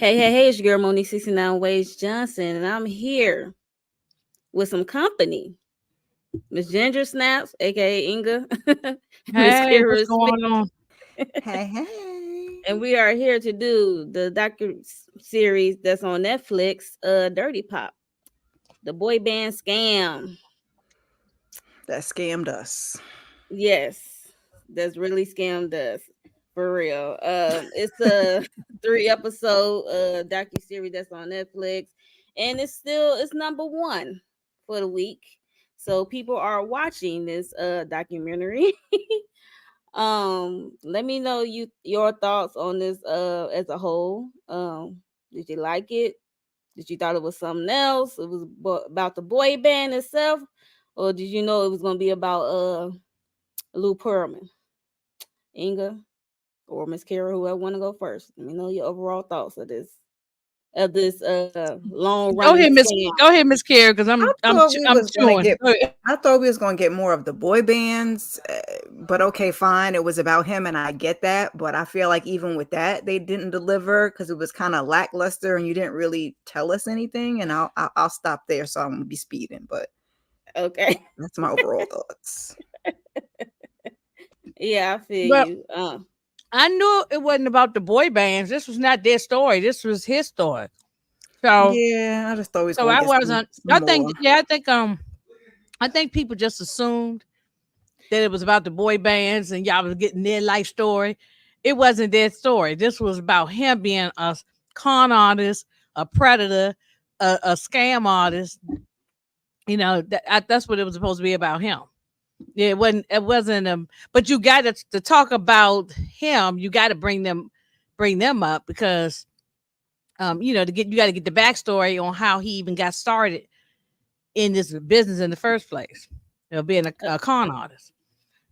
Hey, it's your girl Monique 69 Ways Johnson, and I'm here with some company. Miss Ginger Snaps, aka Inga, Miss Hey, what's Kira Smith, going on? Hey, hey. and we are here to do the series that's on Netflix, Dirty Pop, the boy band scam. That scammed us. Yes, that's really scammed us for real. It's a 3 episode docu series that's on Netflix, and it's number one for the week. So people are watching this documentary. Let me know your thoughts on this as a whole. Did you like it? Did you thought it was something else? It was about the boy band itself, or did you know it was gonna be about Lou Pearlman, Inga, or Miss Kara, whoever want to go first? Let me know your overall thoughts of this long Go running ahead, Miss. scam. Go ahead, Miss Carey, because I I'm thought we I'm was gonna chewing. get. I thought we was gonna get more of the boy bands, but okay, fine. It was about him, and I get that. But I feel like even with that, they didn't deliver because it was kind of lackluster, and you didn't really tell us anything. And I'll stop there, so I'm gonna be speeding. But Okay. that's my overall thoughts. Yeah, I feel But you. I knew it wasn't about the boy bands. This was not their story. This was his story. So, Yeah, I just thought we was so gonna I get wasn't. some more. I think people just assumed that it was about the boy bands and y'all was getting their life story. It wasn't their story. This was about him being a con artist, a predator, a scam artist. You know, that's what it was supposed to be about him. It wasn't. It wasn't. But you got to talk about him. You got to bring them up because, to get you got to get the backstory on how he even got started in this business in the first place. Being a con artist.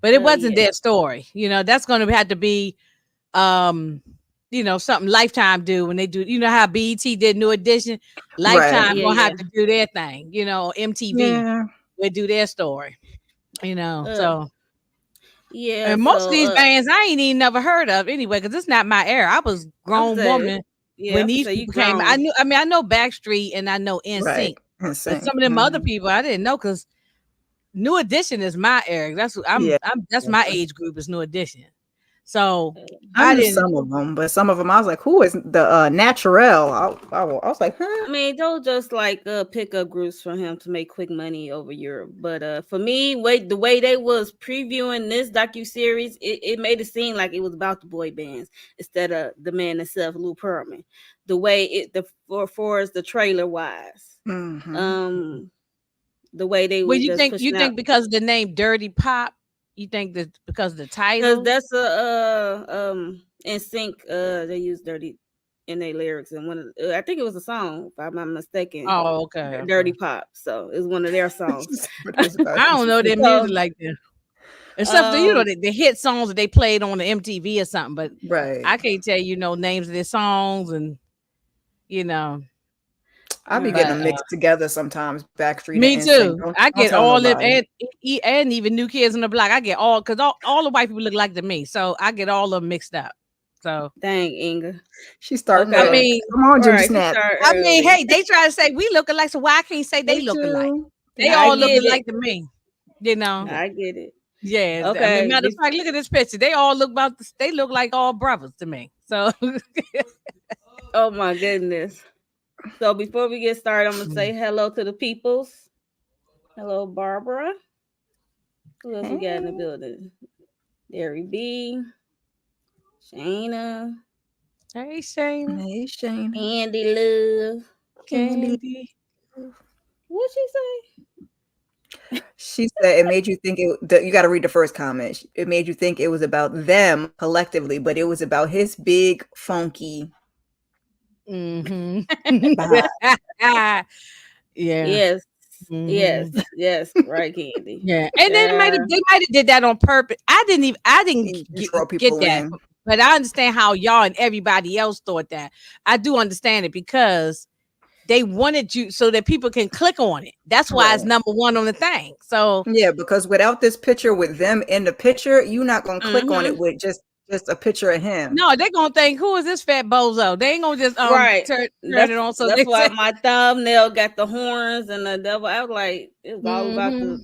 But it wasn't Yeah. their story. That's going to have to be, something Lifetime do when they do. You know how BET did New Edition. Right. Lifetime Yeah, gonna yeah. have to do their thing. MTV Yeah. will do their story. Uh, So. yeah. And most of So these bands I ain't even never heard of anyway, because it's not my era. I was I'm grown saying, woman yeah, when I'm these say you people came. I grown. knew. I mean, I know Backstreet and I know Right. NSYNC, but Insane. some of them other people I didn't know because New Edition is my era. That's what Yeah. That's my age group is New Edition. So I I knew didn't. some of them, but some of them I was like, "Who is the Naturel?" I was like, I "Huh." mean, those just like pickup groups for him to make quick money over Europe. But for me, the way they was previewing this docu series, it made it seem like it was about the boy bands instead of the man himself, Lou Pearlman. The way for as the trailer wise, Mm-hmm. um, the way they Well, was just you pushing out, think because of the name Dirty Pop, you think that because of the because title? that's in sync. They use dirty in their lyrics, and I think it was a song, if I'm not mistaken. Oh, okay, Dirty okay. Pop. So it's one of their songs. But it was about I him don't know their So music like that. Except for um the hit songs that they played on the MTV or something, but right. I can't tell names of their songs and you know. I be getting right. them mixed together sometimes. Backstreet Me and NSYNC. too. I Don't get tell all them nobody. and even New Kids on the Block. I get all because all the white people look like to me, so I get all of them mixed up. So Dang, Inga. She's starting I Okay. early. mean, Come on, Ginger Right. She Snap. started early. hey, they try to say we look alike, so why I can't say they Me look alike? too. They I all look get it. alike to me. You know. I get it. Yeah, I mean, Okay. matter of fact, look at this picture. They all they look like all brothers to me. So Oh my goodness. So before we get started, I'm gonna say hello to the peoples. Hello, Barbara. Who else we got in the Hey. building? Derry B, Shayna, hey, Shayna, Hey, Shane. Andy Love. Candy. Candy. What'd she say? She said it made you think you got to read the first comment. It made you think it was about them collectively, but it was about his big funky Mm-hmm. vibe. Yeah. Yes. Yes. Mm-hmm. Yes. Right, Candy. Yeah. And Child. they might have did that on purpose. I didn't And draw get people that. in. But I understand how y'all and everybody else thought that. I do understand it because they wanted you so that people can click on it. That's why it's Right. number one on the thing. So Yeah, because without this picture with them in the picture, you're not gonna click on Mm-hmm. it with just just a picture of him. No, they're gonna think, who is this fat bozo? They ain't gonna just Right. turn That's, it on. So that's they why say, my thumbnail got the horns and the devil. I was like, it was all about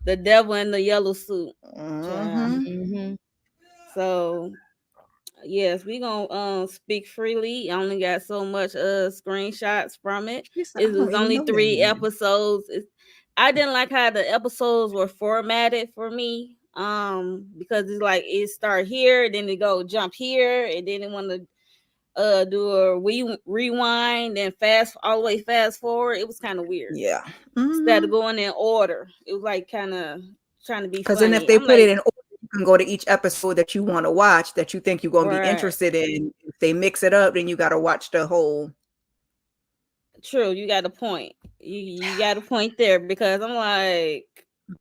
the devil in the yellow suit. Mhm. Mhm. So yes, we gonna speak freely. I only got so much screenshots from it. She said, I It don't was even only know that 3 man. episodes. I didn't like how the episodes were formatted for me. Because it's like it start here, then it go jump here, and then it want to do a rewind and all the way fast forward. It was kind of weird. Yeah. Instead of going in order, it was like kind of trying to be Because funny. then if they I'm put like, it in order, you can go to each episode that you want to watch, that you think you're going to be right. interested in. If they mix it up, then you got to watch the whole. True, you got a point. You got a point there, because I'm like,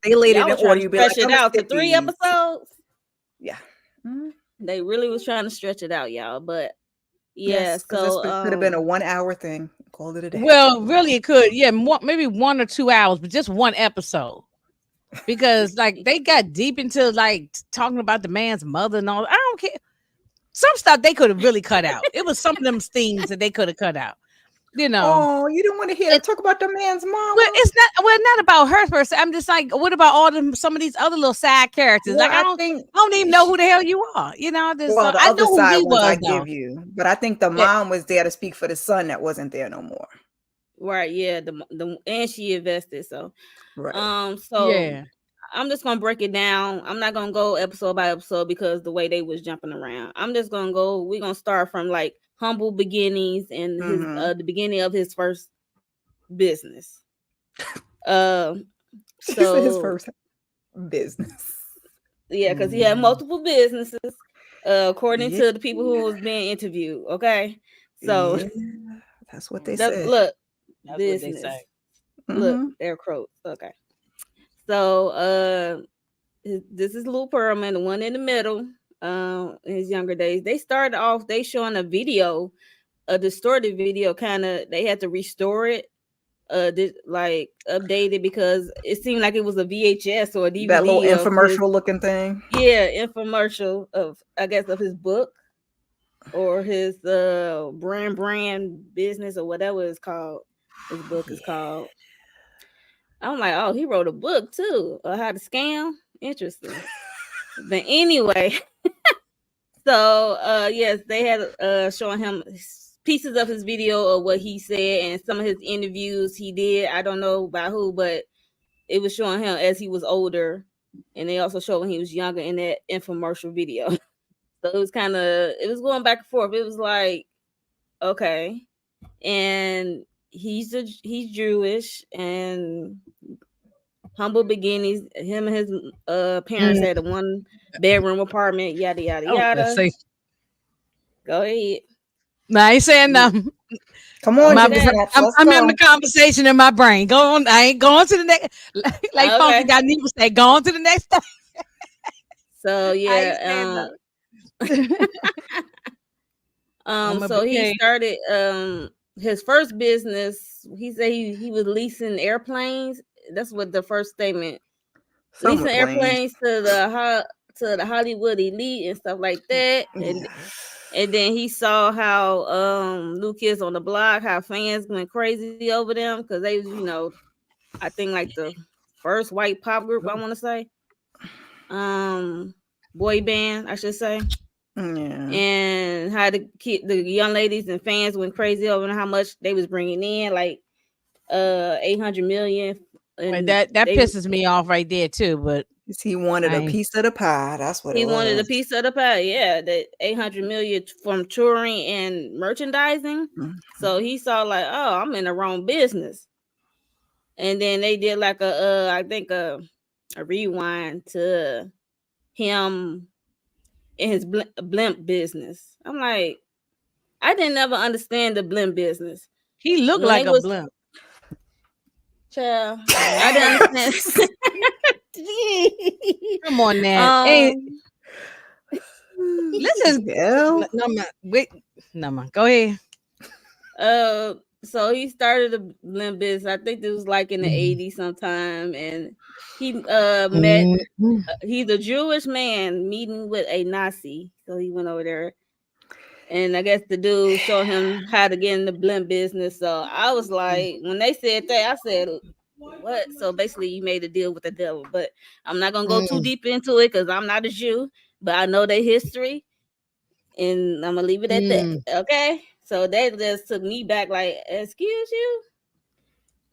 They laid it y'all in was trying order, to you'd be like, stretch it I'm gonna out to skip 3 these. episodes. Yeah. Mhm. They really was trying to stretch it out, y'all. But yeah, Yes, because so this could have been a 1 hour thing. Called it a day. well, really, it could. Yeah, maybe 1 or 2 hours, but just one episode. Because like they got deep into like talking about the man's mother and all. I don't care. Some stuff they could have really cut out. It was some of them themes that they could have cut out. You know. Oh, you didn't want to hear them talk about the man's mama? Well, it's not about her per se. I'm just like, what about some of these other little side characters? Well, Like I don't even know who the hell you are. You know, the I other know who side he ones I was though. give you, but I think the mom was there to speak for the son that wasn't there no more. right, yeah, the and she invested. So Right. so Yeah. I'm just gonna break it down. I'm not gonna go episode by episode because the way they was jumping around. I'm just gonna go. We're gonna start from like humble beginnings and his the beginning of his first business. So his first business. Yeah, because he had multiple businesses, according to the people who was being interviewed. Okay, so yeah, that's what they said. Look, That's business. what they say. Look, they're quotes. Okay, so this is Lou Pearlman, the one in the middle. In his younger days, they started off. They showing a video, a distorted video. Kind of, they had to restore it, like update it because it seemed like it was a VHS or a DVD. That little infomercial looking thing. Yeah, infomercial of, I guess, of his book or his brand business or whatever it's called. His book is called. I'm like, oh, he wrote a book too, how to scam. Interesting. But anyway, so yes, they had showing him pieces of his video of what he said and some of his interviews he did. I don't know by who, but it was showing him as he was older, and they also showed when he was younger in that infomercial video. So it was going back and forth. It was like, okay, and he's Jewish and humble beginnings. Him and his parents had a 1-bedroom apartment. Yada yada yada. Go ahead. No, I ain't saying nothing. Come on, I'm having a conversation in my brain. Go on. I ain't going to the next. Like Funky got Neva say, go on to the next thing. So yeah. So he started his first business. He said he was leasing airplanes. That's what the first statement. Leasing airplanes to the Hollywood elite and stuff like that. And then he saw how New Kids on the Block, how fans went crazy over them because they was, I think like the first white pop group, I want to say. Boy band, I should say. Yeah. And how the young ladies and fans went crazy over how much they was bringing in, like 800 million. And that pisses me off right there too. But he wanted a piece of the pie. That's what he wanted a piece of the pie. Yeah, the 800 million from touring and merchandising. So he saw like, oh, I'm in the wrong business. And then they did like I think a rewind to him in his blimp business. I'm like, I didn't ever understand the blimp business. He looked like a blimp. Child, I didn't understand. Come on now. Let's just go. No man. Go ahead. So he started a blimp business. I think this was like in the Mhm. 80s sometime, and he met. Mhm. He's a Jewish man meeting with a Nazi, so he went over there, and I guess the dude showed him how to get in the blimp business. So I was like, when they said that, I said, "What?" So basically, you made a deal with the devil. But I'm not gonna go too Mm. deep into it because I'm not a Jew, but I know their history, and I'm gonna leave it at that. Mm. Okay. So that just took me back, like, excuse you,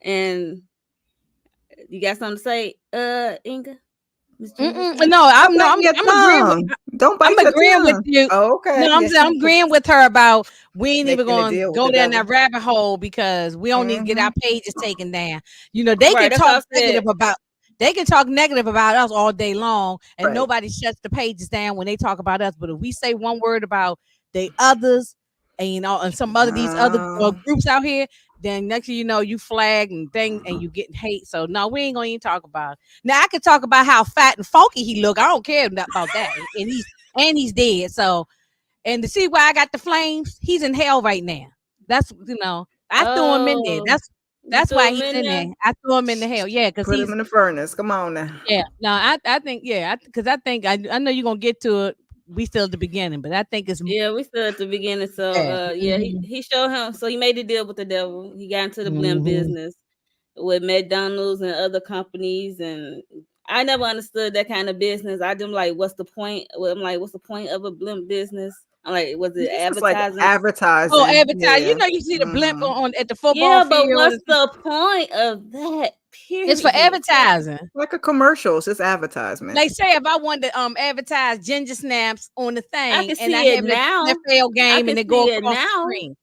and you got something to say, Inga, Miss Ginger Mm-mm. Snap? No, Stop no, biting your I'm agreeing with tongue. Don't I'm bite your agreeing with tongue. you. Oh, okay. No, I'm Yes, saying I'm agreeing with her about we ain't even making a gonna deal with go the down devil. that rabbit hole because we don't need to get Mm-hmm. our pages taken down. You know, they Right. can That's what talk I said. negative about us all day long, and Right. nobody shuts the pages down when they talk about us. But if we say one word about the others, and you know, and some other these other groups out here, then next thing you know, you flag and thing, and you getting hate. So no, we ain't gonna even talk about it. Now I can talk about how fat and funky he look. I don't care about that, and he's dead. So. And to see why I got the flames, he's in hell right now. That's I threw him in there. Oh, you That's threw why him he's in in there? there. I threw him in the hell. Yeah, because Put him he's in the furnace. Come on now. yeah. No, I think yeah, because I think I know you're gonna get to it. We still at the beginning, but I think it's Yeah, we still at the beginning. So yeah. yeah, he showed him. So he made a deal with the devil. He got into the blimp Mm-hmm. business with McDonald's and other companies, and I never understood that kind of business. I just like, what's the point? Well, I'm like, what's the point of a blimp business? I'm like, was it This is like advertising? Oh, advertising. advertise. You Yeah. know, you see the blimp Mm-hmm. on at the football Yeah, but field. what's the point of that? It's for Period. advertising. Like a commercial. It's just advertisement. Like say if I wanted to advertise ginger snaps on the I thing can and I see it have it at the now. NFL I game and can they go see it across the now. screen.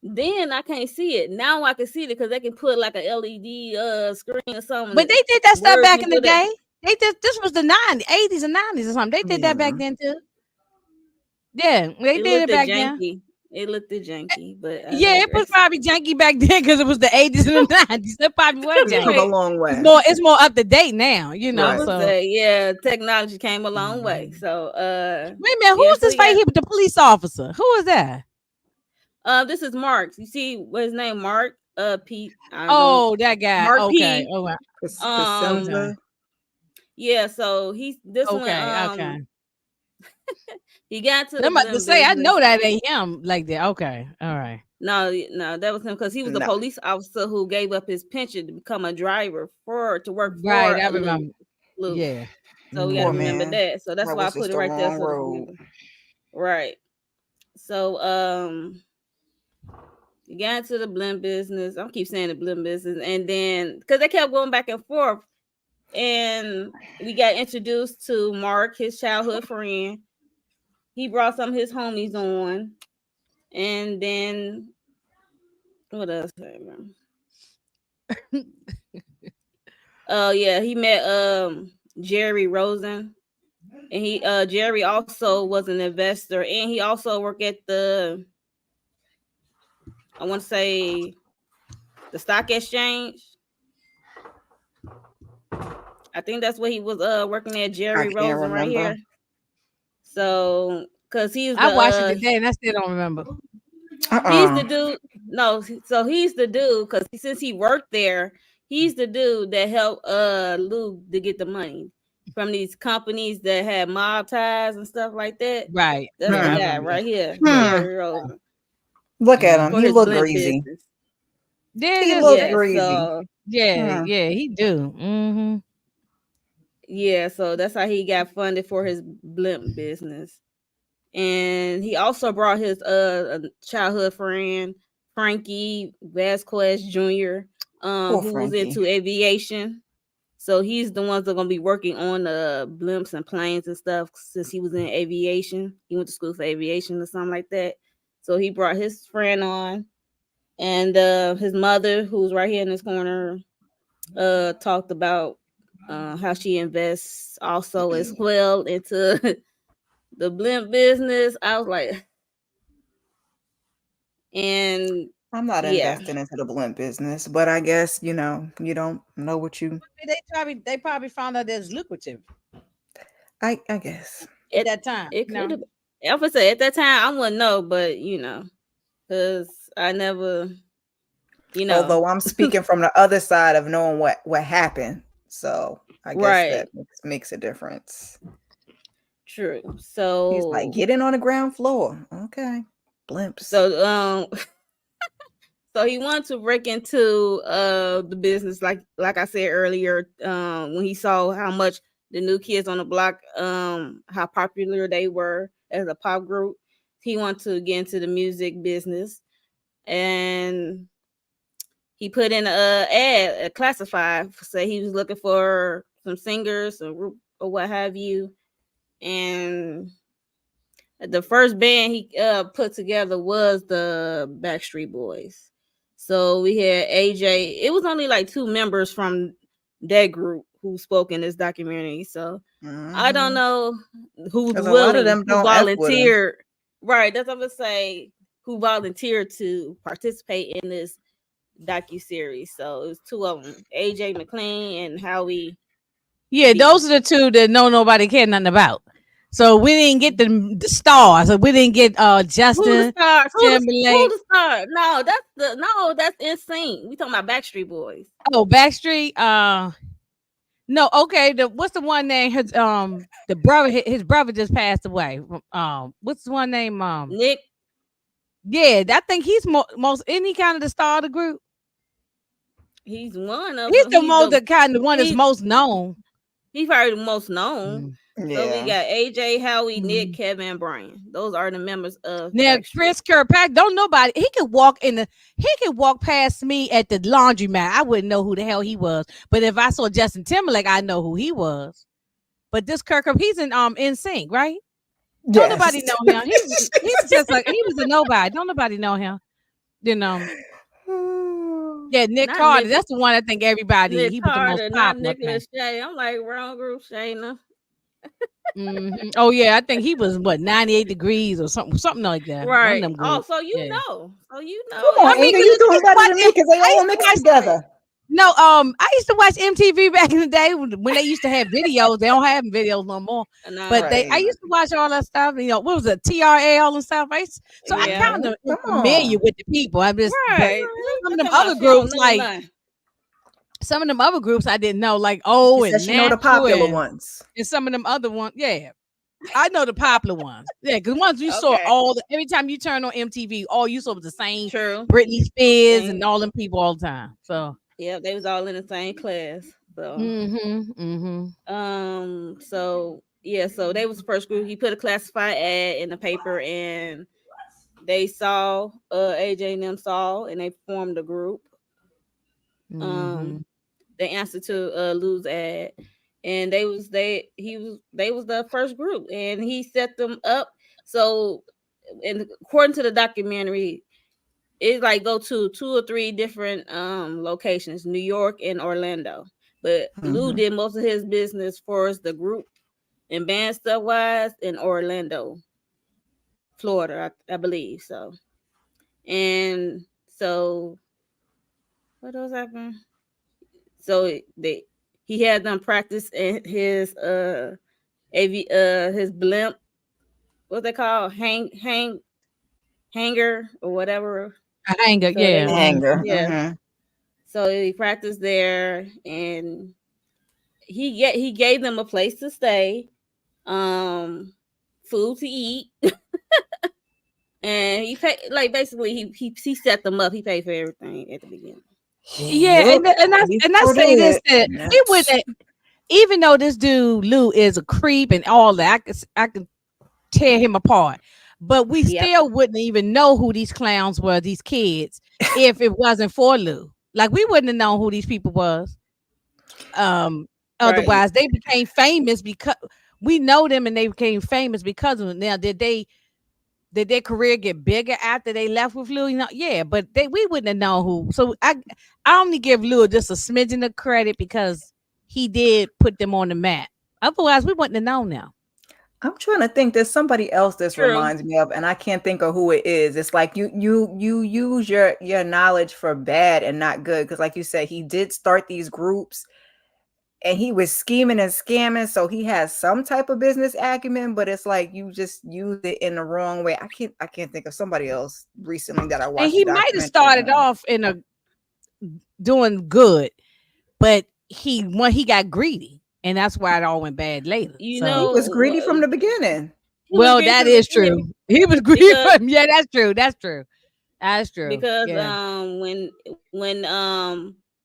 Then I can't see it. Now I can see it because they can put like a LED screen or something. But they did that stuff Words back and in the put it. day. They did this was the 90s, 80s and 90s or something. They did that back Yeah. then too. Yeah, they It did looked it at back then. janky. It looked at janky, but I Yeah, it was digress. probably janky back then because it was the 80s and the 90s. It probably was It's come a janky. long way. It's more up to date now, I Right. would so say, yeah, technology came a long way. So wait a minute, yeah, who's so this he right got here with the police officer? Who is that? this is Mark. You see what his name? Mark Pete. I don't Oh, that guy. Mark Okay. P. Oh wow. Okay. Casilla. Yeah, so he's this one Okay. he got to the I'm about to blimp say I business. know that ain't him like that. Okay. All right. No, that was him because he was a No. police officer who gave up his pension to become a driver to work Right. for I a remember. Luke. Yeah. So we got to Poor remember man. that. So that's That why I was put just it the right there. wrong So road. right. So you got into the blimp business. I'm keep saying the blimp business, and then because they kept going back and forth, and we got introduced to Mark, his childhood friend. He brought some of his homies on, and then what else? Oh yeah, he met Jerry Rosen, and he Jerry also was an investor, and he also worked at I want to say the stock exchange. I think that's what he was working at, I Jerry can't Rosen right remember. here. So cause he's I watched it the today and I still don't remember. he's the dude. No, so he's the dude because since he worked there, he's the dude that helped Lou to get the money from these companies that had mob ties and stuff like that. Right. That's Yeah, the I guy remember that. right here, Yeah. Jerry Rosen, Look at him. for He his look blimp greasy. business. Yeah, He that's look Yeah, greasy. so yeah, he do. Mm-hmm. yeah, so that's how he got funded for his blimp business. And he also brought his childhood friend Frankie Vasquez Jr. Poor Who was Frankie. into aviation. So he's the ones that are gonna be working on the blimps and planes and stuff since he was in aviation. He went to school for aviation or something like that. So he brought his friend on, and his mother, who's right here in this corner, talked about how she invests also as well into the blimp business. I was like, and I'm not yeah, investing into the blimp business, but I guess you don't know what you. They probably found out that's lucrative I guess. at it that time. it No. could have. I would say at that time I wouldn't know, but because I never you know. Although I'm speaking from the other side of knowing what happened, so I guess Right. that makes a difference. True. He's like, So get in on the ground floor. Okay, blimps. so so he wanted to break into the business, like I said earlier, when he saw how much the New Kids on the Block, how popular they were as a pop group. He wanted to get into the music business, and he put in a classified, say he was looking for some singers or what have you. And the first band he put together was the Backstreet Boys. So we had AJ. It was only like 2 members from that group who spoke in this documentary. So I don't know who's 'Cause a lot of willing, them who don't F with 'em. volunteered. Right, that's what I'm gonna say. Who volunteered to participate in this docu-series. So it was 2 of them, AJ McLean and Howie. Yeah, B. those are the 2 that nobody cared nothing about. So we didn't get the stars. So we didn't get Who the Justin stars? Who Timberlake. the star? No, that's insane. We talking about Backstreet Boys. Oh, Backstreet. No, okay. What's the one name? The brother, his brother just passed away. What's the one name? Nick. Yeah, I think he's most any kind of the star of the group. He's one of He's them. the most the kind of one that's most known. He's probably the most known. Yeah. So we got AJ, Howie, Nick, Kevin, and Brian. Those are the members of now Backstreet. Chris Kirkpatrick. Don't nobody. He could walk past me at the laundromat. I wouldn't know who the hell he was. But if I saw Justin Timberlake, I know who he was. But this Kirk, he's in NSYNC, right? Don't nobody know him. He's just like he was a nobody. Don't nobody know him. You know. Yeah, Nick Not Carter. Nick- That's the one I think everybody. Nick he was Carter, the most not popular. Nicholas Shay. I'm like, wrong group, Shayna. Oh yeah, I think he was 98 degrees or something like that. One of Right. them Oh, groups. so you Yeah. know. So you know. Come on, I mean, Inga, you doing better than me because they all mixed together. No, I used to watch MTV back in the day when they used to have videos. They don't have videos no more. No. But I used to watch all that stuff. You know, what was it, TRL and stuff? I Yeah. kind of familiar with the people. I'm just Right. some of them other groups, like some of them other groups, I didn't know. Like and she know the popular ones, and some of them other ones, yeah. I know the popular ones, yeah, because ones you saw every time you turn on MTV, all you saw was the same. True. Britney Spears and all them people all the time. So yeah, they was all in the same class. So so yeah, so they was the first group. He put a classified ad in the paper, and they saw AJ and them saw, and they formed a group. They answered to Lou's ad, and they was the first group, and he set them up. So, and according to the documentary, it like go to 2 or 3 different locations, New York and Orlando. But Lou did most of his business for us, the group and band stuff wise, in Orlando, Florida, I believe. So, and so what else happened? So he had them practice in his his blimp. What's they called? Hanger or whatever. A hanger, So yeah. Hanger. Yeah. So he practiced there, and he gave them a place to stay, food to eat, and he paid, like, basically he set them up. He paid for everything at the beginning. Yeah, and I say this, that he wouldn't, even though this dude Lou is a creep and all that, I could tear him apart, but we still wouldn't even know who these clowns were, these kids, if it wasn't for Lou. Like, we wouldn't have known who these people was. Otherwise, they became famous because we know them, and they became famous because of it. Now, did their career get bigger after they left with Lou? You know, yeah, but we wouldn't have known who. So I only give Lou just a smidgen of credit because he did put them on the map. Otherwise, we wouldn't have known now. I'm trying to think. There's somebody else this reminds me of, and I can't think of who it is. It's like you use your knowledge for bad and not good, because, like you said, he did start these groups, and he was scheming and scamming. So he has some type of business acumen, but it's like you just use it in the wrong way. I can't think of somebody else recently that I watched. And he might have started off in a doing good, but when he got greedy, and that's why it all went bad later. You So, He was greedy from know, the beginning. he was well, great that from the is beginning true. He was greedy because from, yeah, that's true. That's true. That's true. because Yeah. when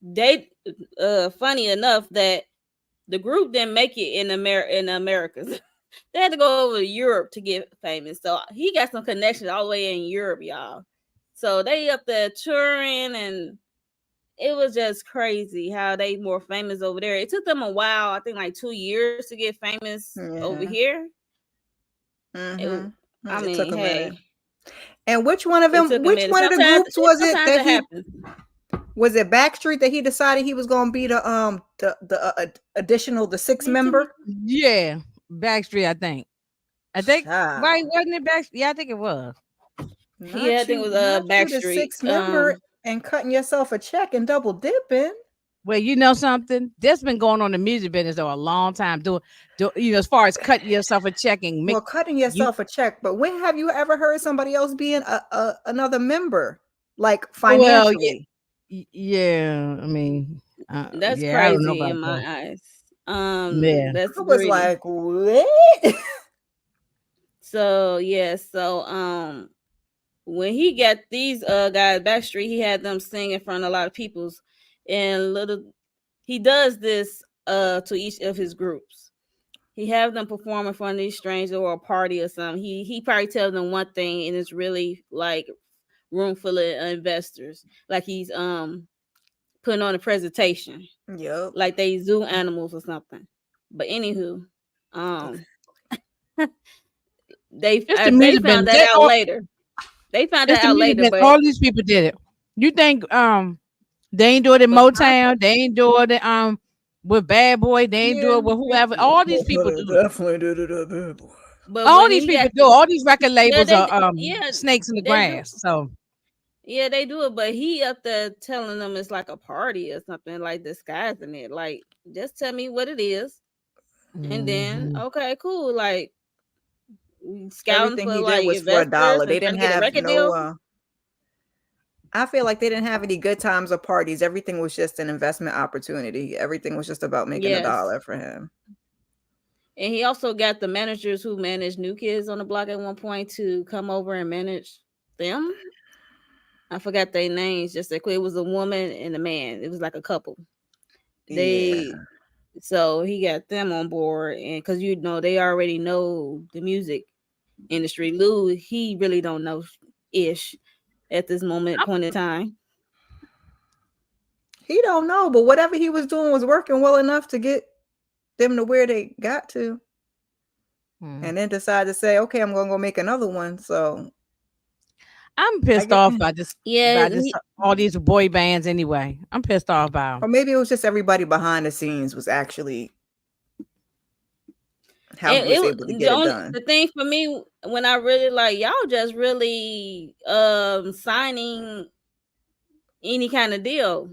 they funny enough that the group didn't make it in Americas. They had to go over to Europe to get famous. So he got some connections all the way in Europe, y'all. So they up there touring, and it was just crazy how they more famous over there. It took them a while, I think like 2 years to get famous over Yeah. here. I It took mean, a minute. hey, And which one of it took them? a Which minute. one of the groups was it Sometimes that it he happens. was? It Backstreet that he decided he was going to be the additional the sixth member? Yeah. Backstreet, I think. Right, Child. wasn't it Backstreet? Yeah, I think it was. Yeah, I think it was Not you the Backstreet. sixth member and cutting yourself a check and double dipping. Well, you know something? That's been going on in the music business for a long time. As far as cutting yourself a check and Well, cutting you. yourself a check, but when have you ever heard somebody else being another member, like Well, financially? yeah. I mean, that's yeah, I don't know crazy about in that. my eyes. Yeah. That's I was greedy. like, what? So yeah, when he got these guys Backstreet, he had them sing in front of a lot of people's, and he does this to each of his groups. He have them perform in front of these strangers or a party or something. He probably tells them one thing, and it's really like room full of investors, like he's putting on a presentation, Yep. like they zoo animals or something. But anywho, they It's the they music found business. that out later. They found It's that the out music later, business. but All these people did it. You think they ain't do it in but Motown? They ain't do it with Bad Boy. They ain't do it with whoever. All these people do it. Definitely did it up here, boy. But All when these he people got do. All these record yeah, labels they are yeah snakes in the they do. grass. So Yeah, they do it, but he up there telling them it's like a party or something, like disguising it. Like, just tell me what it is, and then okay, cool. Like scouting Everything for he did like was for a investors dollar. and They trying didn't to get a have record deal. no. I feel like they didn't have any good times or parties. Everything was just an investment opportunity. Everything was just about making a Yes, dollar for him. and he also got the managers who managed New Kids on the Block at one point to come over and manage them. I forgot their names. Just that quick. It was a woman and a man. It was like a couple. Yeah. So he got them on board, and because they already know the music industry. Lou, he really don't know ish at this point in time. He don't know, but whatever he was doing was working well enough to get them to where they got to. And then decide to say, okay, I'm gonna go make another one. So I'm pissed off by this. Yeah, All these boy bands anyway. I'm pissed off by them. Or maybe it was just everybody behind the scenes was actually how he was able to get it done. The thing for me when I really like y'all just really signing any kind of deal.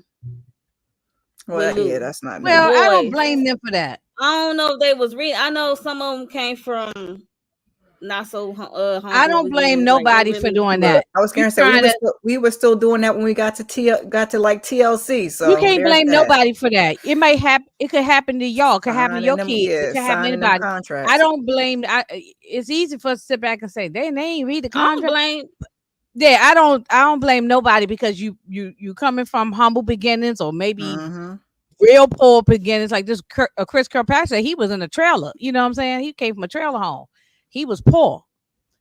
Well, yeah, that's not new. Well, I don't blame them for that. I don't know if they was real. I know some of them came from not so I don't blame nobody for doing that. I was gonna say we were still doing that when we got to like TLC. So you can't blame nobody for that. It may happen. It could happen to y'all. It could happen to your kids. It could happen to anybody. I don't blame. It's easy for us to sit back and say they ain't read the contract. I don't blame. Yeah, I don't blame nobody because you coming from humble beginnings or maybe real poor beginnings like this. Chris Kirkpatrick, he was in a trailer. You know what I'm saying? He came from a trailer home. He was poor.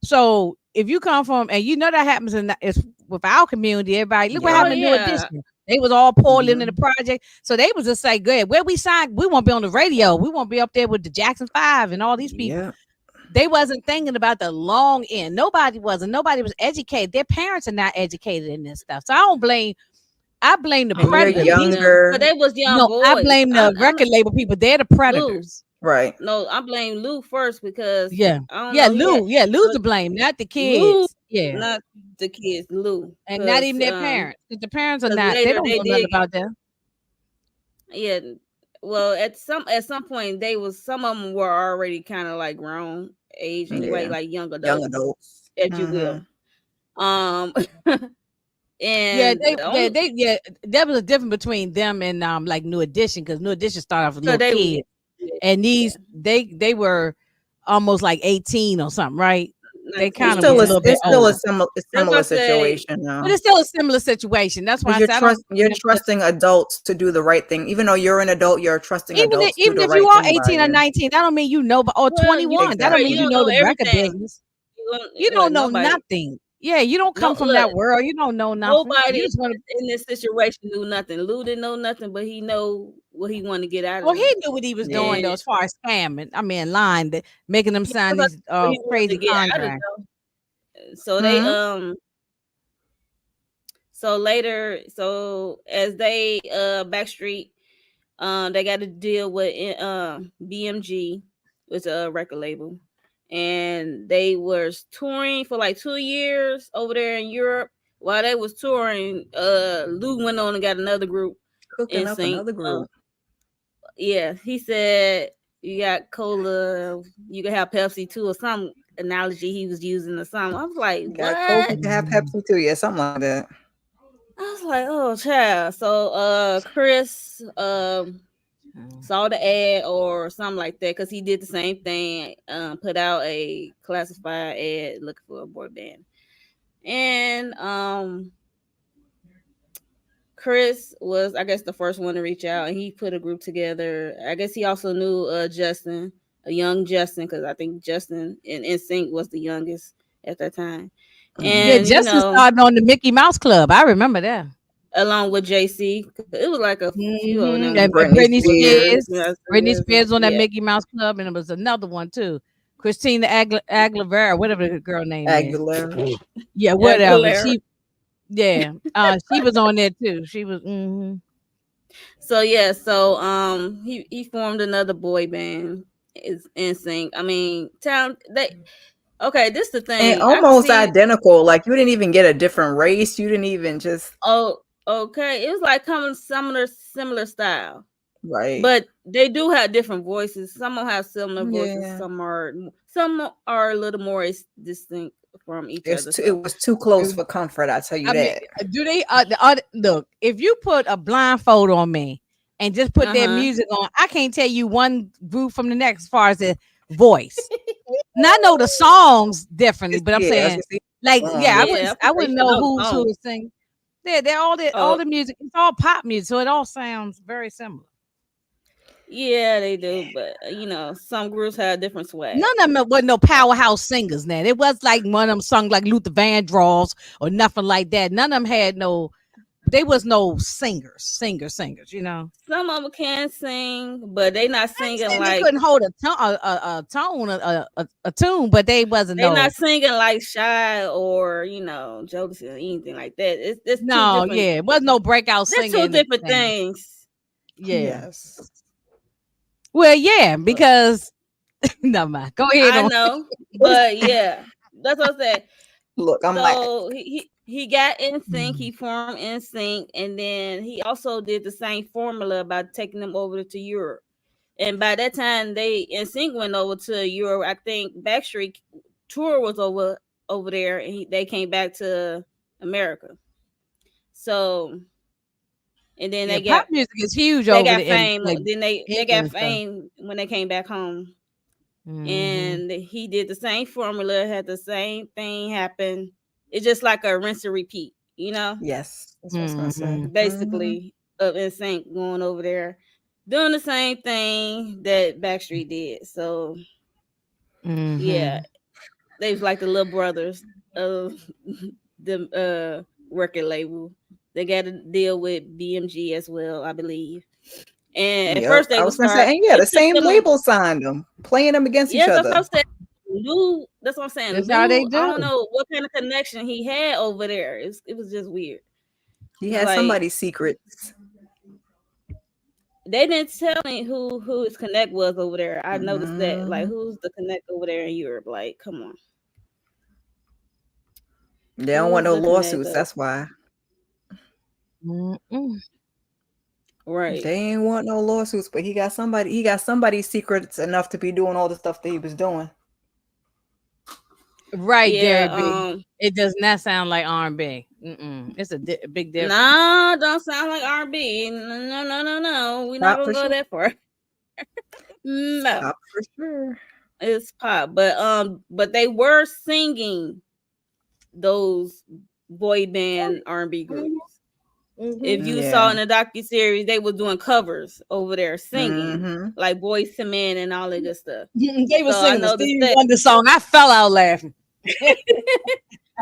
So if you come from, and that happens it's with our community, everybody, look what happened to New Edition. They was all poor living in the project. So they was just like, good, where we signed, we won't be on the radio. We won't be up there with the Jackson 5 and all these people. Yeah. They wasn't thinking about the long end. Nobody was educated. Their parents are not educated in this stuff. So I blame the predators. Younger. But they was young boys. I blame the record label people. They're the predators. Right. No, I blame Lou first because Lou's to blame, not the kids. Lou, not the kids, Lou, and not even their parents. The parents are not. They don't know nothing about them. Yeah, well, at some point, some of them were already kind of like grown age anyway, like young adults, if you will. Yeah, And the only, there was a difference between them and like New Edition, because New Edition started off with so little they was, kids, and yeah, these they were almost like 18 or something, right? They kind of 19, was Still, a yeah. little bit it's still a older, similar, That's what I say. situation but now. it's still a similar situation. That's why Because I said I don't you're remember. trusting adults to do the right thing. Even though you're an adult, you're trusting adults to do Even the if you right are thing by 18 or you. 19, that don't mean you know, or Well, you 21. That don't right. mean You Exactly. you don't know know the record everything. business. You You like don't know nobody. nothing. Yeah, you don't come No, from look, that world. You don't know nothing. nobody You just want to. in this situation knew nothing. Lou didn't know nothing, but he know what he wanted to get out of Well, he them. knew what he was doing Yeah. And though, as far as scamming. I mean, lying, making them yeah, sign that's these what he wanted to crazy get out of contracts. them. So they Hmm. so later, so as they Backstreet, they got to deal with BMG, which is a record label, and they was touring for like 2 years over there in Europe. While they was touring, Lou went on and got another group Cooking in up sync. another group. Yeah, he said you got cola, you can have Pepsi too, or some analogy he was using or something. I was like, Got Coke, what? you can have Pepsi too. Yeah, something like that. I was like, oh child. So Chris saw the ad or something like that, because he did the same thing, put out a classified ad looking for a boy band. And Chris was, I guess, the first one to reach out, and he put a group together. I guess he also knew Justin, a young Justin, because I think Justin in NSYNC was the youngest at that time. Yeah, And Hmm. Justin started on the Mickey Mouse Club. I remember that. along with JC, it was like a few of them And Britney Britney was Spears. Spears. there. Britney Spears on that Yeah, Mickey Mouse Club, and it was another one too. Christina Aguilera, whatever the girl name is. Aguilera. Yeah, whatever. Aguilera. She was on there too. She was. So yeah, so he formed another boy band. Is NSYNC. I mean, town they okay. This the And thing. I can almost see. identical. Like you didn't even get a different race. You didn't even just Oh, okay. It was like coming similar style, right. but they do have different voices. Some will have similar voices. Yeah. Some are a little more distinct from each other. It So was too close for comfort, I tell you I mean, that. do they? Look, if you put a blindfold on me and just put their music on, I can't tell you one group from the next as far as the voice. Now I know the songs differently, but I'm Yeah, I was saying, gonna say, like, yeah, yeah, I they wouldn't should know know the who's song. who is singing. They're all the music. It's all pop music, so it all sounds very similar. Yeah, they do, but some groups have different swag. None of them were no powerhouse singers. Now it was like one of them sung like Luther Vandross or nothing like that. None of them had no. They was no singers. You know. Some of them can sing, but they not singing They like couldn't hold a tone, a tune, but they wasn't they no. not singing like Shy or Jodeci or anything like that. It's two No, different. yeah, it was no breakout They're singing. two different things. Yeah. yes. Well, yeah, because no mind. Go ahead. I know, but yeah, that's what I said. Look, I'm like, So he got NSYNC, he formed NSYNC, and then he also did the same formula about taking them over to Europe. And by that time, they NSYNC went over to Europe. I think Backstreet tour was over there, and they came back to America. So, and then Yeah, pop music is huge over got there. fame. Like, Then they England got and stuff. fame when they came back home. And he did the same formula, had the same thing happen. It's just like a rinse and repeat, yes. That's what I was gonna say. basically of NSYNC going over there doing the same thing that Backstreet did. So yeah, they was like the little brothers of the record label. They got to deal with BMG as well, I believe. And at Yep. first they I would was gonna start. say, and yeah, It the took same them label signed them, playing them against each Yes, that's what other. I'm saying. Lou, that's what I'm saying. That's Lou, how they I don't do. know what kind of connection he had over there. It was just weird. He It's had like somebody's secrets. they didn't tell me who his connect was over there. I noticed that. Like, Mhm. who's the connect over there in Europe? Like, come on. They don't want Who's no the connect lawsuits. of? That's why. Right. They ain't want no lawsuits, but he got somebody's secrets enough to be doing all the stuff that he was doing. Right, Yeah. Gary B. It does not sound like R&B. It's a big difference. Nah, don't sound like R&B. No. We're not Pop gonna for go sure. that far. No, Pop for sure. it's pop. But they were singing those boy band R&B groups. If you saw in the docuseries, they were doing covers over there singing like Boyz II Men and all that good stuff. They were So I singing the know the Stevie steps. Wonder song. I fell out laughing.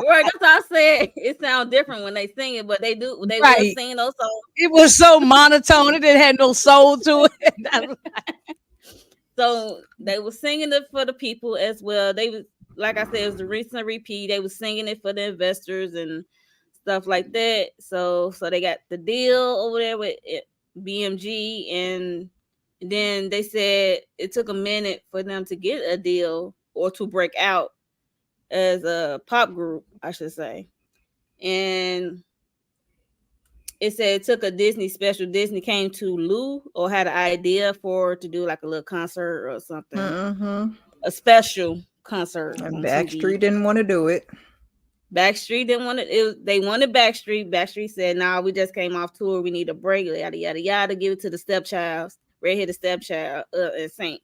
Right, that's what I said. It sounds different when they sing it, but they do. They Right. will sing those songs. It was so monotone. It didn't have no soul to it. So they were singing it for the people as well. They was, like I said, it was a recent repeat. They were singing it for the investors and stuff like that. So they got the deal over there with BMG, and then they said it took a minute for them to get a deal or to break out as a pop group, I should say. And it said it took a Disney special. Disney came to Lou or had an idea for to do like a little concert or something, a special concert. And Backstreet didn't want to do it. Backstreet didn't want it. They wanted Backstreet. Backstreet said, "Nah, we just came off tour. We need a break. Yada yada yada. Give it to the Stepchilds. Redheaded Stepchild and Saint."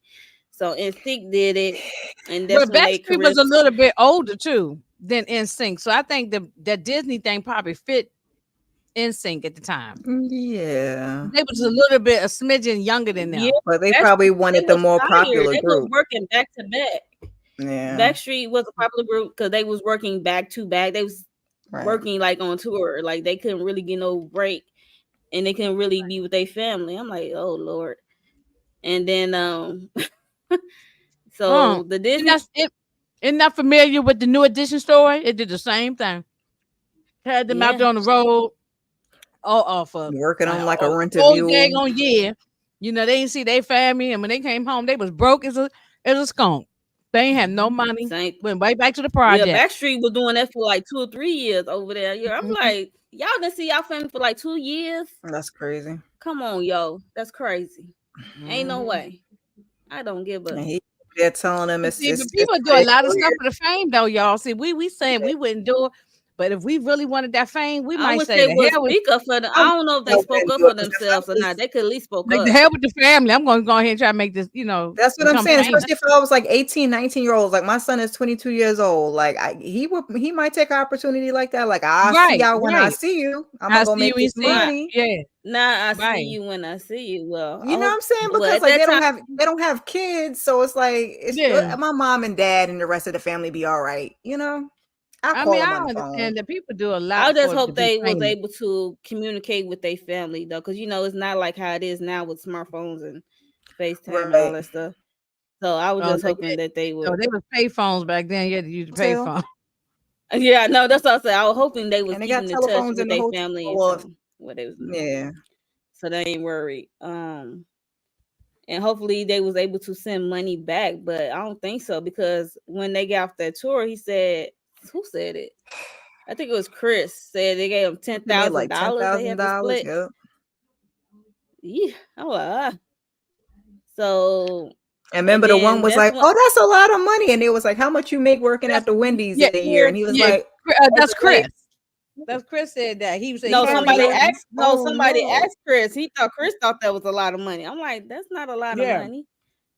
So NSYNC did it, and that's but Backstreet was a little bit older too than NSYNC. So I think the Disney thing probably fit NSYNC at the time. Yeah, they was a little bit a smidgen younger than them. Yeah, but they probably wanted the more popular they group. was working back to back. Yeah, Backstreet was a popular group because they was working back to back. They was working like on tour. Like they couldn't really get no break, and they couldn't really be with their family. I'm like, oh Lord. And then so the Disney. Isn't that familiar with the New Edition story? It did the same thing. Had them out there on the road, all off of working on like a rent a whole day on year. You know, they didn't see their family, and when they came home, they was broke as a skunk. They ain't have no money. Went right back to the project. Yeah, Backstreet was doing that for like 2 or 3 years over there. Yeah, I'm like, y'all didn't see y'all family for like 2 years. That's crazy. Come on, yo, that's crazy. Ain't no way. I don't give a. They're telling them it's people do a lot of stuff for the fame, though, y'all. See, we saying we wouldn't do it, but if we really wanted that fame, we might say they would speak up for them. I don't know if they spoke up for themselves or not. They could at least spoke up. The hell with the family. I'm going to go ahead and try to make this, you know. That's what I'm saying. Especially if I was like 18, 19 year olds. Like my son is 22 years old. Like he might take an opportunity like that. Like I'll see y'all when I see you. I'm gonna go make this money. Yeah. Nah, I see you when I see you. Well, you know what I'm saying? Because like they don't have kids, so it's like my mom and dad and the rest of the family be all right. You know. I understand that people do a lot. I just hope they was able to communicate with their family though, because you know it's not like how it is now with smartphones and FaceTime and all that stuff. So I was just hoping that they would. No, they were pay phones back then. You had to use the pay phone. Yeah, no, that's what I said. I was hoping they was keeping in touch with their family and what they was doing. Yeah. So they ain't worried. And hopefully they was able to send money back, but I don't think so because when they got off that tour, he said. Who said it? I think it was Chris. Said they gave him $10,000. Like $10,000. Yep. Yeah. Oh. So. And remember the one was like, "Oh, that's a lot of money," and it was like, "How much you make working at the Wendy's in a year?" And he was like, "That's Chris." That's Chris said that he was. No, somebody asked. No, somebody asked Chris. Chris thought that was a lot of money. I'm like, that's not a lot of money.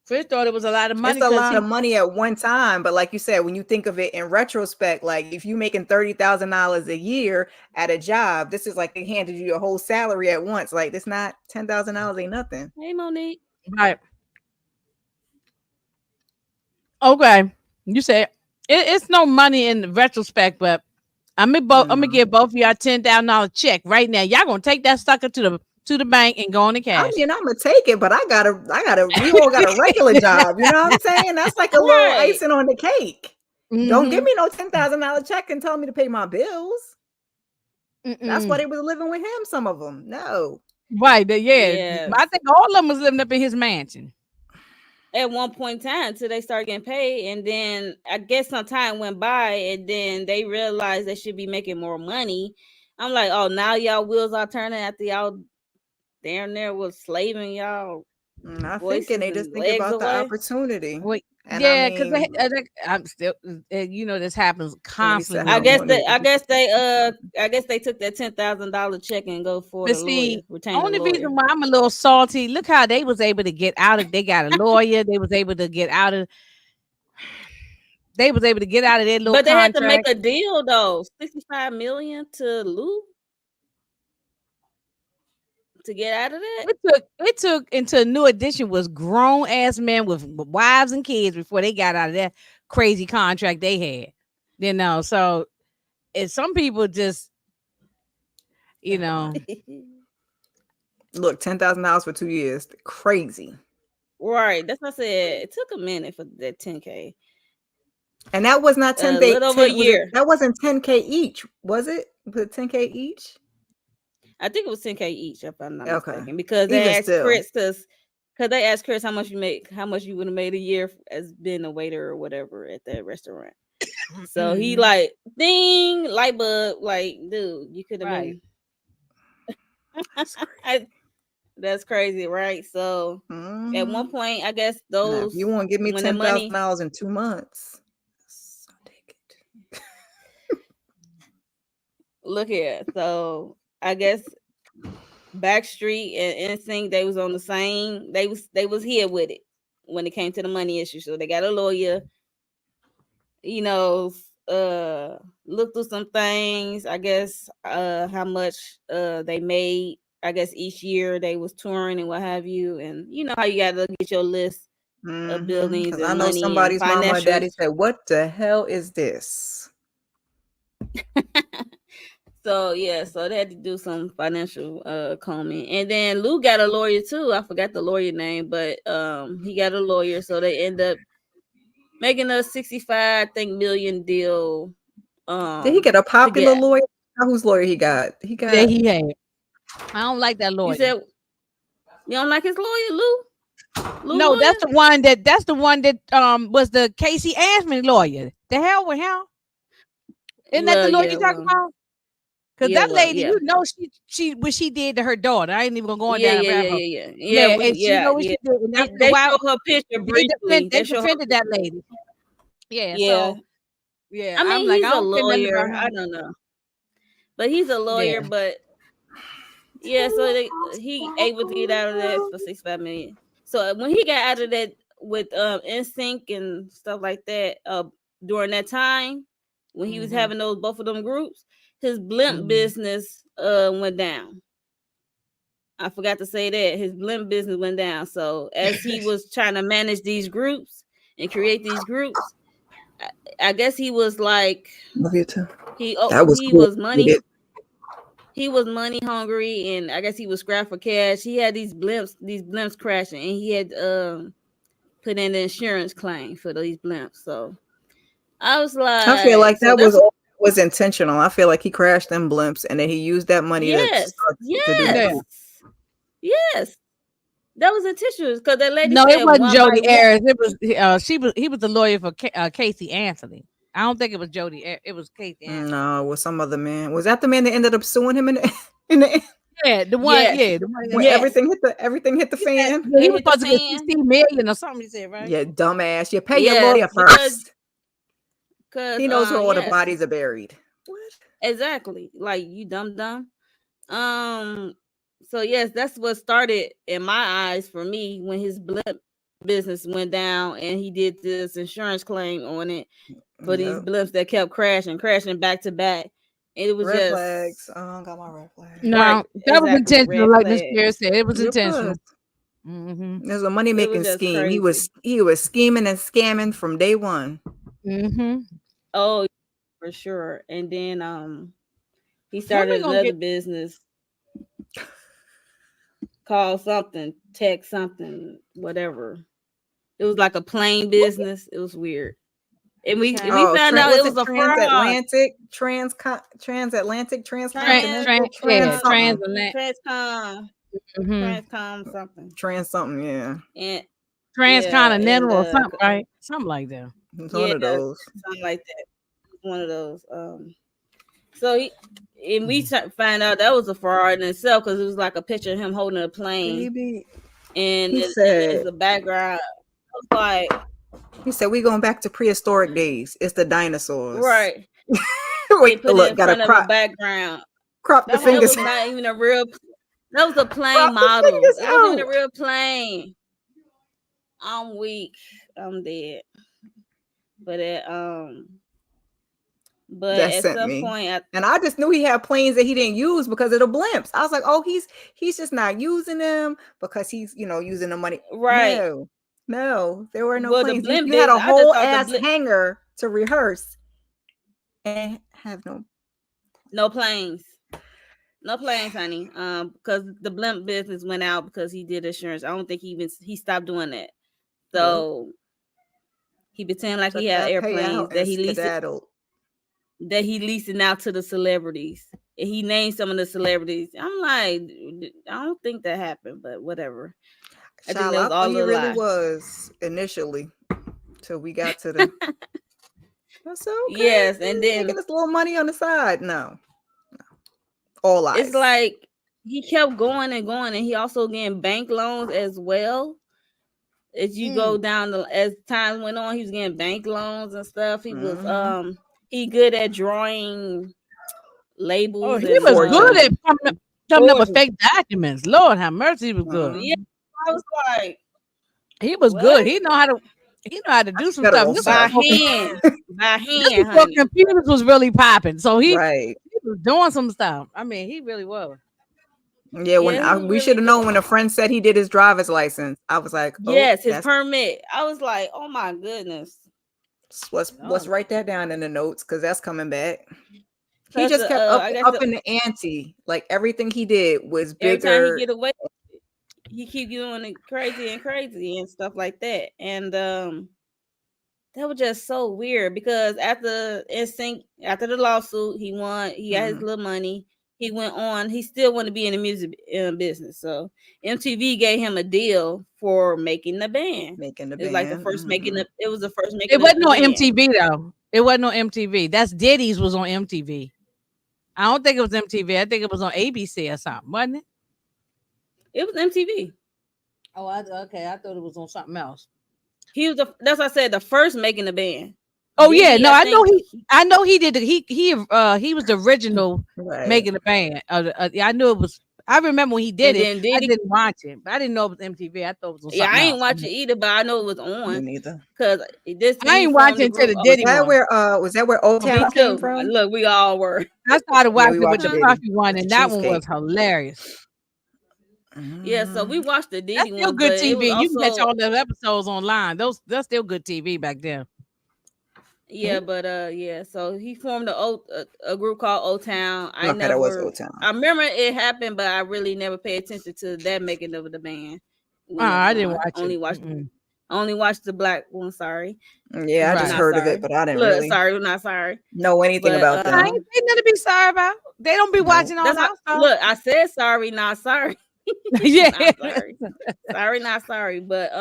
Chris thought it was a lot of money. It's a lot of money at one time, but like you said, when you think of it in retrospect, like if you making $30,000 a year at a job, this is like they handed you your whole salary at once. Like it's not $10,000 ain't nothing. Ain't no need. Right. Okay, you said it's no money in retrospect, but I'm gonna give both of y'all $10,000 check right now. Y'all gonna take that sucker to the bank and go on the cash. I mean, I'm gonna take it, but we all got a regular job. You know what I'm saying? That's like a little icing on the cake. Don't give me no $10,000 check and tell me to pay my bills. That's why they was living with him. Some of them, no. Right? Yeah. I think all of them was living up in his mansion. At one point in time until they started getting paid, and then I guess some time went by, and then they realized they should be making more money. I'm like, oh, now y'all wheels are turning after y'all down there was slaving y'all. I think they just think about the opportunity. Wait, And Yeah, I because mean, I'm still, this happens Maybe said constantly. how I one guess they took that $10,000 check and go for But the lawyer, see, retain the only lawyer. reason why I'm a little salty, look how they was able to get out of. They got a lawyer. They was able to get out of. They was able to get out of their little But they had to make contract. a deal though, 65 million to Lou to get out of that. It took until New Edition was grown ass men with wives and kids before they got out of that crazy contract they had. So it's some people just, look, $10,000 for 2 years, crazy. Right, that's what I said. It took a minute for that 10K. And that was not 10K. A little over a year. That wasn't 10K each, was it? Was it 10K each? I think it was 10K each, if I'm not Okay. mistaken. Because they Even asked still. Chris, because they asked Chris how much you would have made a year as being a waiter or whatever at that restaurant. So he like, ding, light bulb, like, dude, you could have Right. been. That's crazy, right? So at one point, I guess Now, those if you want to give me when that $10,000 in 2 months, I'll take it. look here. So I guess Backstreet and NSYNC, they was on the same. They was here with it when it came to the money issue. So they got a lawyer. Look through some things. I guess how much they made. I guess each year they was touring and what have you, and you know how you got to get your list of buildings Because and I know money somebody's and mama or financials. daddy said, "What the hell is this?" So they had to do some financial combing, and then Lou got a lawyer too. I forgot the lawyer name, but he got a lawyer, so they end up making a 65 million deal. Did he get a popular lawyer? Whose lawyer he got? He Yeah, he had. I don't like that lawyer. You said you don't like his lawyer, Lou? No, lawyer? that's the one that was the Casey Anthony lawyer. The hell with him? Isn't that the lawyer you talking about? Because that lady, she what she did to her daughter. I ain't even gonna go on down that hole. And she know what she did. And that's they why show her picture briefly. They defended that lady. Yeah. So yeah, I mean, I'm like, he's I a don't care nothing lawyer. about him. I don't know, but he's a lawyer. Yeah. But yeah, so he able to get out of that for 65 million. So when he got out of that with NSYNC and stuff like that, during that time when he was having both of them groups, his blimp business went down. I forgot to say that his blimp business went down. So as he was trying to manage these groups and create these groups, I guess he was like, love you too. He cool. was money. He was money hungry, and I guess he was scrapped for cash. He had these blimps crashing, and he had put in the insurance claim for these blimps. So I was like, I feel like that was intentional. I feel like he crashed them blimps, and then he used that money to do that. Yes, that was intentional because that lady. No, said it wasn't Jody Ayers. It was he was the lawyer for Casey Anthony. I don't think it was Jody. It was Casey Anthony. No, it was some other man. Was that the man that ended up suing him in the end? Yeah, the one. Yes. Yeah, the one. When everything hit the fan. He was supposed to get 16 million or something. He said, right? Yeah, dumbass. You pay your lawyer first. Because he knows where all the bodies are buried. What? Exactly. Like, you dumb. So yes, that's what started in my eyes for me when his blimp business went down and he did this insurance claim on it for these blimps that kept crashing back to back. It was red flags. Oh, got my red flags. No, that was intentional, like Miss Spears said. It was intentional. There's a money making scheme. Crazy. He was scheming and scamming from day one. Oh, for sure. And then he started another business called something, tech something, whatever. It was like a plane business. It was weird. And we found out it was a transatlantic, Transcom something. Yeah. And Transcontinental or something, right? Something like that. It's one of those. Something like that. One of those. So we find out that was a fraud in itself because it was like a picture of him holding a plane. Baby. And there's a background. I was like, He said, "We going back to prehistoric days. It's the dinosaurs." Right. They Wait, put it look, in gotta front of a background. crop the That fingers. was not even a real. That was a plane Crop the model. fingers It wasn't even a out. real plane. I'm weak. I'm dead. But That at sent some me. point, And I just knew he had planes that he didn't use because of the blimps. I was like, oh, he's just not using them because he's using the money. right. No, there were no Well, the planes. blimp You had a business, I just whole thought ass hangar to rehearse and have no planes. No planes, honey. Because the blimp business went out because he did insurance. I don't think he stopped doing that. So he pretended like he took had that airplanes payout and skedaddled. that he leasing out to the celebrities. And he named some of the celebrities. I'm like, I don't think that happened, but whatever. I think Child, that I was all thought he a really lie. was initially till we got to the. That's okay. Yes, and He's then making this little money on the side. No, all lies. it's like he kept going and going, and he also getting bank loans as well. As you go down as time went on, he was getting bank loans and stuff. He was he good at drawing labels. Oh, he and, was good at coming up with fake documents. Lord have mercy, he was good. Yeah, I was like, he was good. He know how to do some stuff. By hand. Before Honey. computers was really popping, so he right. was doing some stuff. I mean, he really was. Yeah, when we should have known when a friend said he did his driver's license. I was like, yes, his permit. I was like, oh my goodness. Let's write that down in the notes because that's coming back. He Plus just kept up in the ante. Like everything he did was bigger. Every time he get away, he keep doing it crazy and stuff like that. And that was just so weird because after the lawsuit, he won. He got his little money. He went on. He still wanted to be in the music business. So MTV gave him a deal for making the band. It was like the first making the. It was the first making. It wasn't on MTV though. It wasn't on MTV. That's Diddy's was on MTV. I don't think it was MTV. I think it was on ABC or something, wasn't it? It was MTV. Oh, okay. I thought it was on something else. He was that's what I said. The first making the band. Oh yeah, no, I know he did. He was the original making the band. I knew it was. I remember when he did it. I didn't watch it, but I didn't know it was MTV. I thought it was on something I ain't else. watch it either, but I know it was on. Me neither. Because I ain't watching until the Diddy one. Was that where Old Town came from? Look, we all were. I started watching with the Puffy one, and that one was hilarious. Yeah, so we watched the Diddy that's still one. Good TV. You can catch all the episodes online. That's still good TV back then. Yeah, but yeah. So he formed a group called Old Town. That was Old Town. I remember it happened, but I really never paid attention to that making of the band. I didn't watch it. Only watched the black one. Sorry. Yeah, I just heard of it, but I didn't really. Sorry, we're not sorry. Know anything about them. I ain't nothing to be sorry about. They don't be watching all that stuff. Look, I said sorry, not sorry. Yeah, sorry, not sorry. But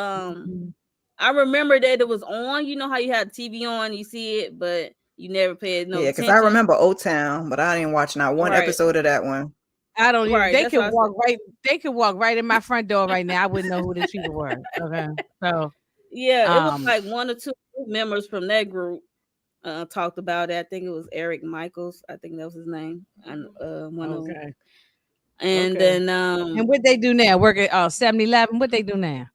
I remember that it was on. You know how you had TV on, you see it, but you never paid no attention. Yeah, because I remember Old Town, but I didn't watch not one episode of that one. I don't even. They could walk right. They could walk right in my front door right now. I wouldn't know who the people were. Okay, so yeah, it was like one or two members from that group talked about it. I think it was Eric Michaels. I think that was his name. And one of them. And then and what they do now? Work at 7-Eleven. What they do now?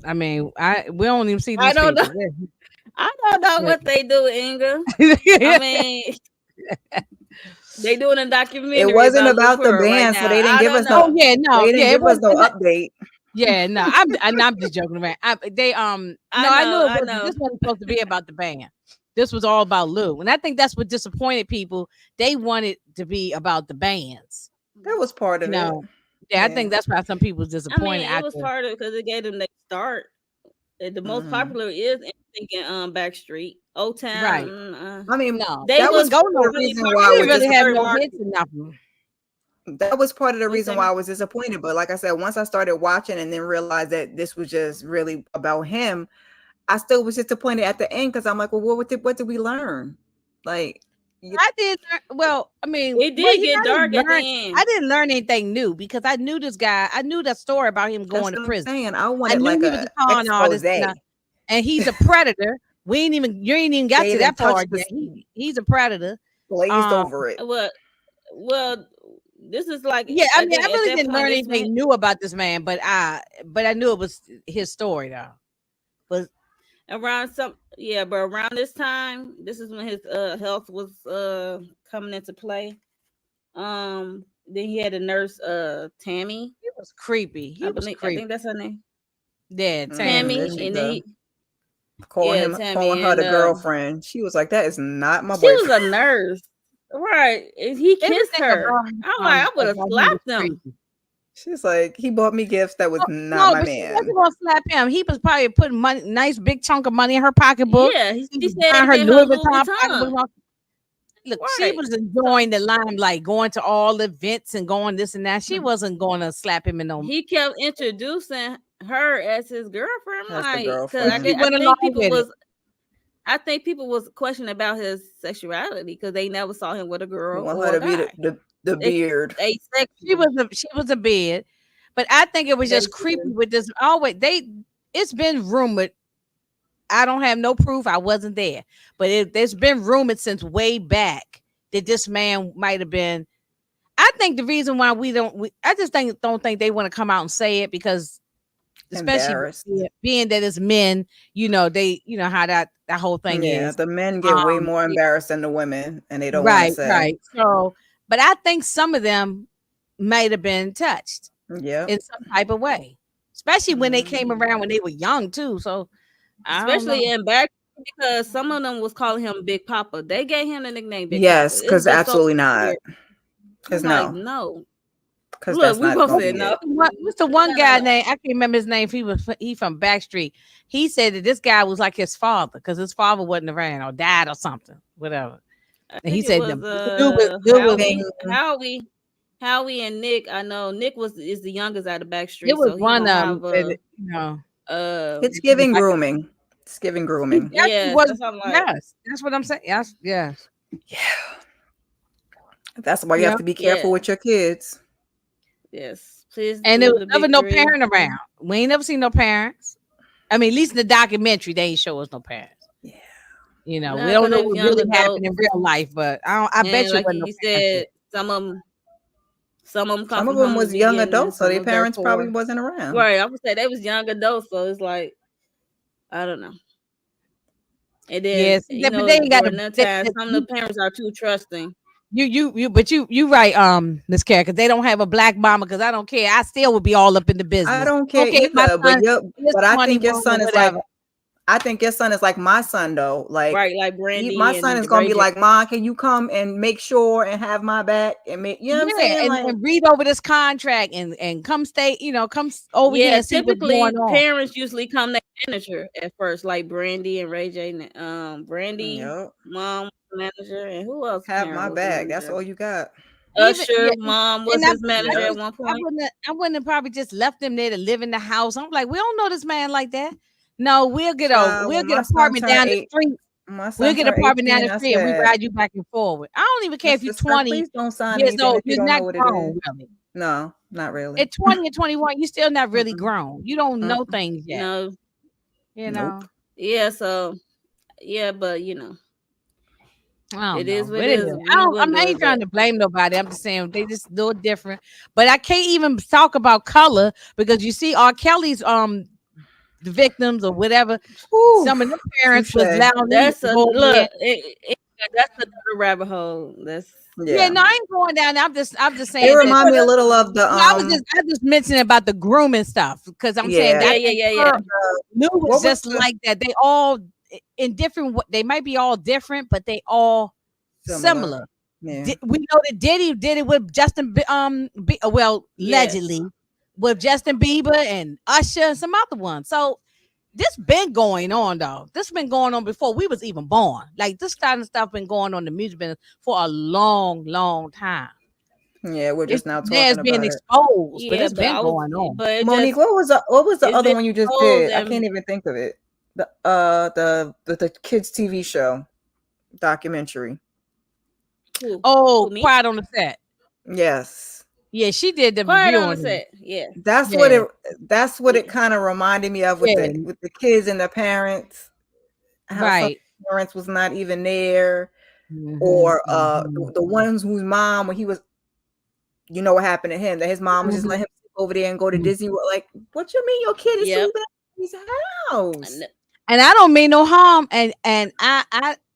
I mean, we don't even see these people. I don't know what they do, Inga. I mean, they doing a documentary. It wasn't about the band, so they didn't give us no. Oh yeah, no, they didn't give us no update. Yeah, no, I'm just joking around. I knew this wasn't supposed to be about the band. This was all about Lou, and I think that's what disappointed people. They wanted to be about the bands. That was part of it. Yeah, I think that's why some people was disappointed. I mean, it was part of it because it gave them their start. The most popular is thinking Backstreet, Old Town. Right. I mean, no, that was part of the reason why I was really have no hits or nothing. That was part of the reason why I was disappointed. But like I said, once I started watching and then realized that this was just really about him, I still was disappointed at the end because I'm like, well, what did we learn? Like, I did. Well, I mean, it did get dark at the end. I didn't learn anything new because I knew this guy. I knew that story about him going to prison. I wanted like a con artist. and he's a predator. You ain't even got They to didn't that part touch the yet. He's a predator. glazed over it. Well, this is like Yeah, I mean, I think at really that didn't point, learn this man, anything new about this man, but I knew it was his story though. But but around this time, this is when his health was coming into play. Then he had a nurse, Tammy, he was creepy. He I was believe. I creepy. think that's her name, Yeah, There Tammy, Tammy. she and then go. Calling her Tammy, the and girlfriend. She was like, "That is not my she was boyfriend." a nurse, right? And he kissed Everything her. I'm like, I would have about him was slapped him. creepy. She's like, "He bought me gifts. That was not No, my but she man." wasn't gonna slap him. He was probably putting money, nice big chunk of money in her pocketbook. Yeah, He she was said buying he her gave her Louis Louis Vuitton Vuitton. pocketbook. Look, she Right. was enjoying the limelight, going to all events and going this and that. She wasn't going to slap him in no. He kept introducing her as his girlfriend. That's the Like, girlfriend. She went along with it. I think people was questioning about his sexuality because they never saw him with a You girl want or her a to be guy. the beard. She was a bed, but I think it was just creepy with this. It's been rumored. I don't have no proof. I wasn't there, but there's been rumored since way back that this man might have been. I think the reason why I just don't think they want to come out and say it because, especially being that it's men, they, how that whole thing is. The men get way more embarrassed than the women, and they don't want to say. Right. So, but I think some of them might have been touched, in some type of way, especially when they came around when they were young too. So, especially in back because some of them was calling him Big Papa. They gave him the nickname Big Papa. Yes, because absolutely not. Because no. Because that's we not both gonna said be no. it. What's the one guy name? I can't remember his name. He from Backstreet. He said that this guy was like his father because his father wasn't around or died or something, whatever. And he said Howie and Nick. I know Nick is the youngest out of Backstreet. It was so one of them. It's giving grooming. It's giving grooming. Yes, that's what I'm saying. Yes. Yeah. That's why you have to be careful with your kids. Yes, please. And there was never no parent around. We ain't never seen no parents. I mean, at least in the documentary, they ain't show us no parents. Yeah. We don't know what really happened in real life, but I bet you like wasn't you said, some of them was young adults, so their parents probably wasn't around. Right, I would say they was young adults, so it's like I don't know. And then but they ain't got some of the parents are too trusting. You right, Miss Kara, because they don't have a black mama. Because I don't care. I still would be all up in the business. I don't care either, but I think your son is like. I think your son is like my son though. Like Brandy. My son is gonna be like, "Mom, can you come and make sure and have my back and make what I'm saying? And read over this contract and come stay, come over here and see what's going on." Parents usually come to manager at first, like Brandy and Ray J. Brandy, mom manager, and who else? Have my back. That's all you got. Usher, mom was his manager at one point. I wouldn't have probably just left them there to live in the house. I'm like, we don't know this man like that. No, we'll get an apartment down the street. We'll get an apartment down the street and we ride you back and forward. I don't even care if you're 20 years old. You're not grown, really. No, not really. At 20 and 21, you're still not really grown. You don't know things yet. No. Nope. Yeah, so but it is what it is. I ain't trying to blame nobody. I'm just saying they just do it different. But I can't even talk about color because you see R. Kelly's the victims or whatever. Ooh, some of the parents was loud. That's another rabbit hole. I ain't going down there. I'm just saying. It reminds me a little of the. I just mentioning about the grooming stuff because I'm saying that New was just like that. They all in different. They might be all different, but they all similar. Yeah. We know that Diddy did it with Justin. Allegedly. With Justin Bieber and Usher and some other ones. So this been going on though. This been going on before we was even born. Like this kind of stuff been going on in the music business for a long, long time. Yeah, we're just now talking about being exposed, but it's been going on. But Monique, what was the other one you just did? I can't even think of it. The kids TV show documentary. Quiet on the Set. Yes. Yeah, she did the Quiet review on the on it. set. Yeah. That's Yeah. what it. That's what it Yeah. kind of reminded me of Yeah. with the kids and the parents. How some Right. parents was not even there, Mhm, or mhm. the ones whose mom, when he was, you know what happened to him, that his mom was just Mhm. letting him sleep over there and go to Mhm. Disney World. Like, what you mean your kid is Yep. sleeping at his house? And And I don't mean no harm. And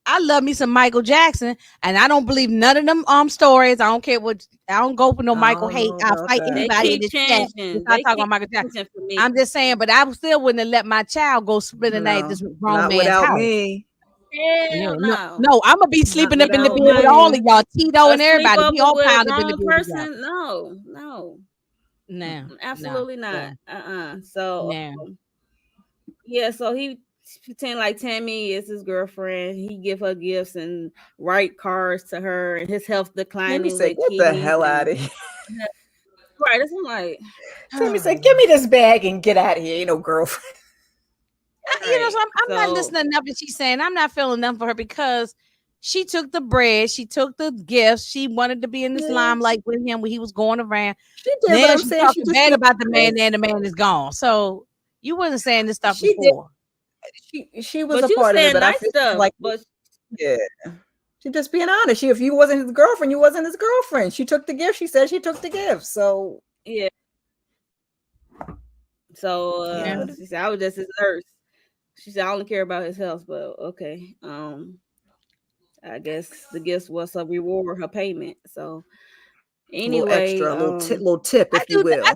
I love me some Michael Jackson, and I don't believe none of them stories. I don't care what. I don't go for no I Michael don't hate. know I'll about fight that. they anybody in keep this chat if changing. I They talk keep about Michael Jackson. changing for me. I'm just saying, but I still wouldn't let my child go spend the night at No, this grown not man's without house. me. Yeah, Hell no, no. no, I'm gonna be Not sleeping up in the without bed with Nobody. all of me. y'all, Tito A and everybody. We sleepover all with a piled up in the grown bed together. person? No, no. No, no. Absolutely not. So, So no. yeah, so he pretend like Tammy is his girlfriend. He give her gifts and write cards to her, and his health Tammy declining said, with "Get the kidneys hell and out of here." right. That's I'm like, Tammy said, "Give me this bag and get out of here." Ain't no girlfriend. right. So I'm not listening to nothing she's saying. I'm not feeling nothing for her because she took the bread, she took the gifts, she wanted to be in this Yeah. limelight with him when he was going around. She did, but Now I'm she's saying she talking just bad being about the man, honest. and the man is gone. So you wasn't saying this stuff She did. before. She was But a you part of it, saying but I nice feel stuff. like But yeah, she just being honest. If you wasn't his girlfriend, you wasn't his girlfriend. She took the gift. She said she took the gift. So yeah. So Yeah. she said I was just his nurse. She said I only care about his health, but okay. I guess the gifts was a reward, her payment. So a little anyway, extra, a little tip, if you will. I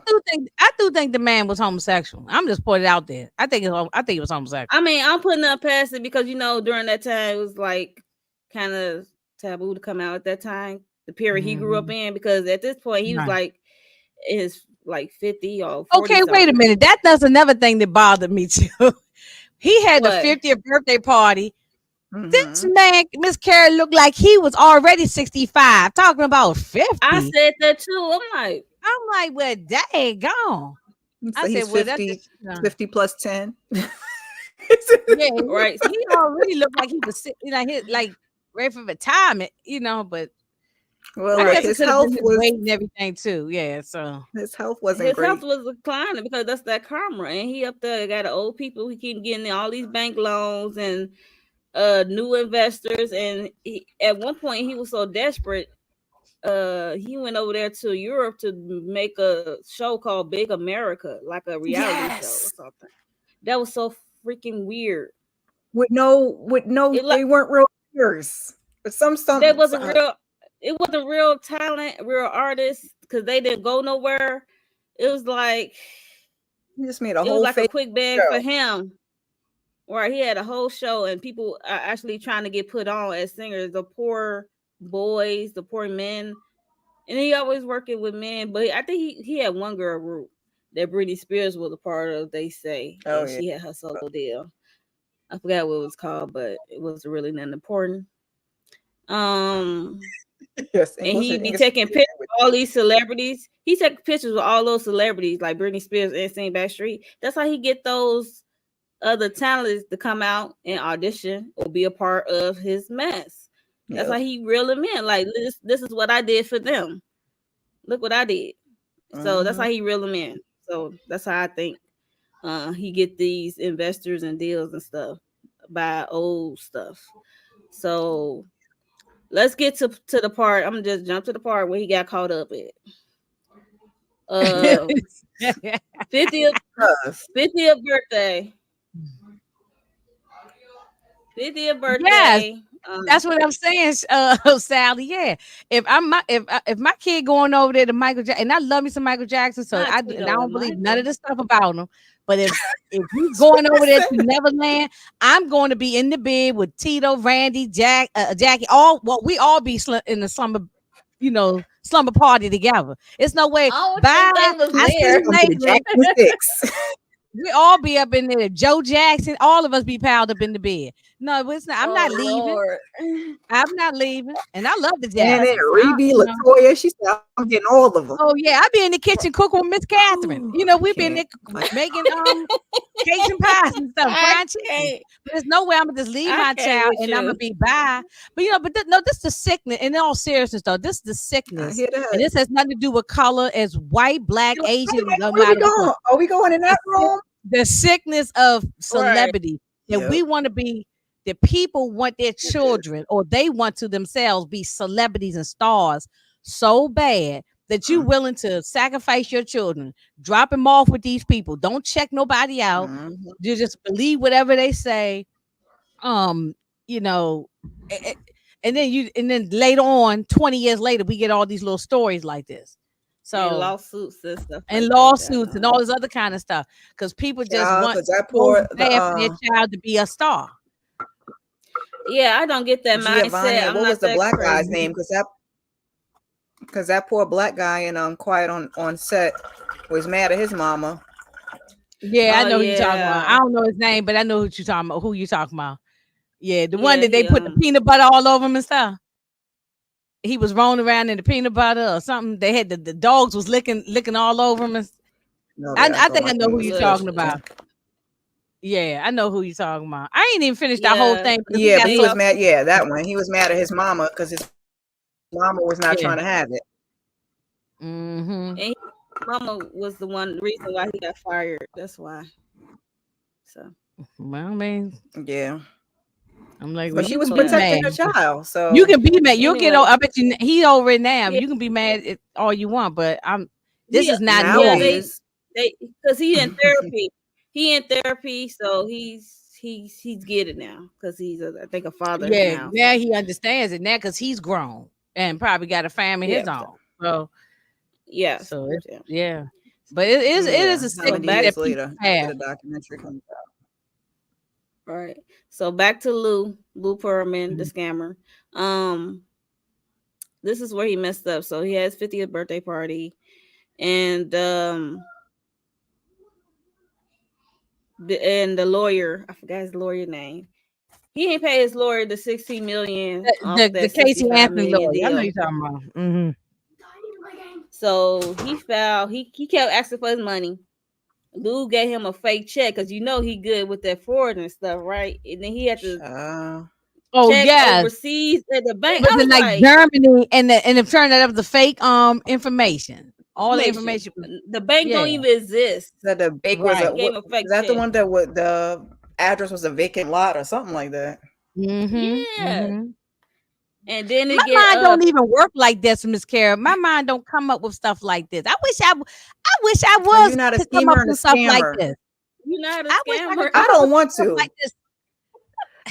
do think the man was homosexual. I'm just putting it out there. I think it was homosexual. I mean, I'm putting up past it because during that time it was like kind of taboo to come out at that time, the period he grew up in, because at this point he was Right. like in his like 50 or 40 Okay, wait a something. minute. That's another thing that bothered me too. He had What? the 50th birthday party. This Mhm. man, Miss Carrie, looked like he was already 65. Talking about 50. I said that too. I'm like, well, dang gone. So I he's said, well, that's 50, just, 50 plus 10. yeah, right. he already looked like he was, like ready for retirement, but Well, I look, guess it his could have health been his was weight and everything too. Yeah, so wasn't his great. health was declining because that's that karma, and he up there got the old people. He keep getting all these bank loans and new investors, and at one point he was so desperate. He went over there to Europe to make a show called Big America, like a reality show or something. That was so freaking weird. With no, they weren't real actors. They wasn't real. It wasn't real talent, real artists, because they didn't go nowhere. It was like he just made a it was whole like a fake quick bag show for him. Right, he had a whole show, and people are actually trying to get put on as singers. The poor boys, the poor men, and he always working with men. But I think he had one girl group that Britney Spears was a part of. They say, and she had her solo deal. I forgot what it was called, but it was really nothing important. Yes, and he'd be taking pictures with all these celebrities. He took pictures with all those celebrities like Britney Spears and St. Backstreet. That's how he get those other talents to come out and audition or be a part of his mess. That's how he reel them in. Like this is what I did for them. Look what I did. So that's how he reel them in. So that's how I think he get these investors and deals and stuff by old stuff. So let's get to the part. I'm gonna just jump to the part where he got caught up at. 50th birthday. 50th birthday. Yes, that's what I'm saying, Sally. Yeah, if my kid going over there to Michael Jackson, and I love me some Michael Jackson, so I don't believe none of this stuff about him. But if he's going over there to Neverland, I'm going to be in the bed with Tito, Randy, Jackie. We all be in the slumber, slumber party together. It's no way. Bye. I see you later. We all be up in there. Joe Jackson, all of us be piled up in the bed. No, it's not. I'm not leaving. Lord. I'm not leaving. And I love the And then Jacksons. Rebe, Latoya, she said, I'm getting all of them. Oh yeah, I be in the kitchen cooking with Miss Catherine. You know, we been there Can't. making cakes and pies and stuff, frying chicken. But there's no way I'm gonna just leave I my can't child with and I'm you. gonna be by. But no, this is the sickness. In all seriousness, though, this is the I sickness, hear that. and this has nothing to do with color, as white, black, Asian, no Where we matter going? what. Are we going in that room? The sickness of celebrity that Yep. we want to be. The people want their children, or they want to themselves be celebrities and stars so bad that you willing to sacrifice your children, drop them off with these people. Don't check nobody out. Mhm. You just believe whatever they say. You know, and then later on, 20 years later, we get all these little stories like this. So And lawsuits and stuff. and like that, lawsuits I and know. all this other kind of stuff, because people just Yeah, want 'cause that so poor bad for their child to be a star. Yeah, I don't get that Giovanni, mindset. I'm what not was the that black guy's crazy. name? Because that poor black guy in Quiet on set was mad at his mama. Yeah, I Oh, know who you're talking about. yeah. I don't know his name, but I know who you're talking about. Who you talking about? Yeah, the one Yeah, that they he, put the peanut butter all over him and stuff. He was rolling around in the peanut butter or something. They had the dogs was licking all over him. And No, I think I know who you're talking disgusting. about. Yeah, I know who you're talking about. I ain't even finished the whole Yeah. thing. because we Yeah, got but he so- was mad. Yeah, that one. He was mad at his mama because his mama was not Yeah. trying to have it. Mhm. Mama was the reason why he got fired. That's why. So Well, I mean, Yeah, I'm like, but well, she you was can be protecting her mad. child. So You can be mad. You'll get. Anyway. I bet you he over it now. Yeah. You can be mad all you want, but this is not now normal. he is. because he in therapy. He in therapy, so he's get it now because he's I think a father Yeah, now. now he understands it now because he's grown and probably got a family his Yeah. own. So Yeah. So yeah. yeah, but it is a So 70 back- that later people after have. the documentary comes out. Right. So back to Lou Pearlman, the scammer. This is where he messed up. So he had his 50th birthday party, and the lawyer, I forgot his lawyer name. He ain't pay his lawyer the $16 million. off The that Casey $65 Anthony million lawyer. I know deal. you're talking about. Mm-hmm. So he filed. He kept asking for his money. Lou gave him a fake check because he good with that forward and stuff, right? And then he had to Oh check yeah, overseas at the bank. was I was it like Germany and it turned out it was the fake information. All the information. The bank don't even exist. That the bank Right. was is that the one that the address was a vacant lot or something like that? Mm-hmm. Yeah. Mm-hmm. And then my mind don't even work like this, Miss Kara. My mind don't come up with stuff like this. I wish I was You're not a to come up schemer and a with stuff like scammer. this. You're not a I wish scammer. I don't want to. Like this.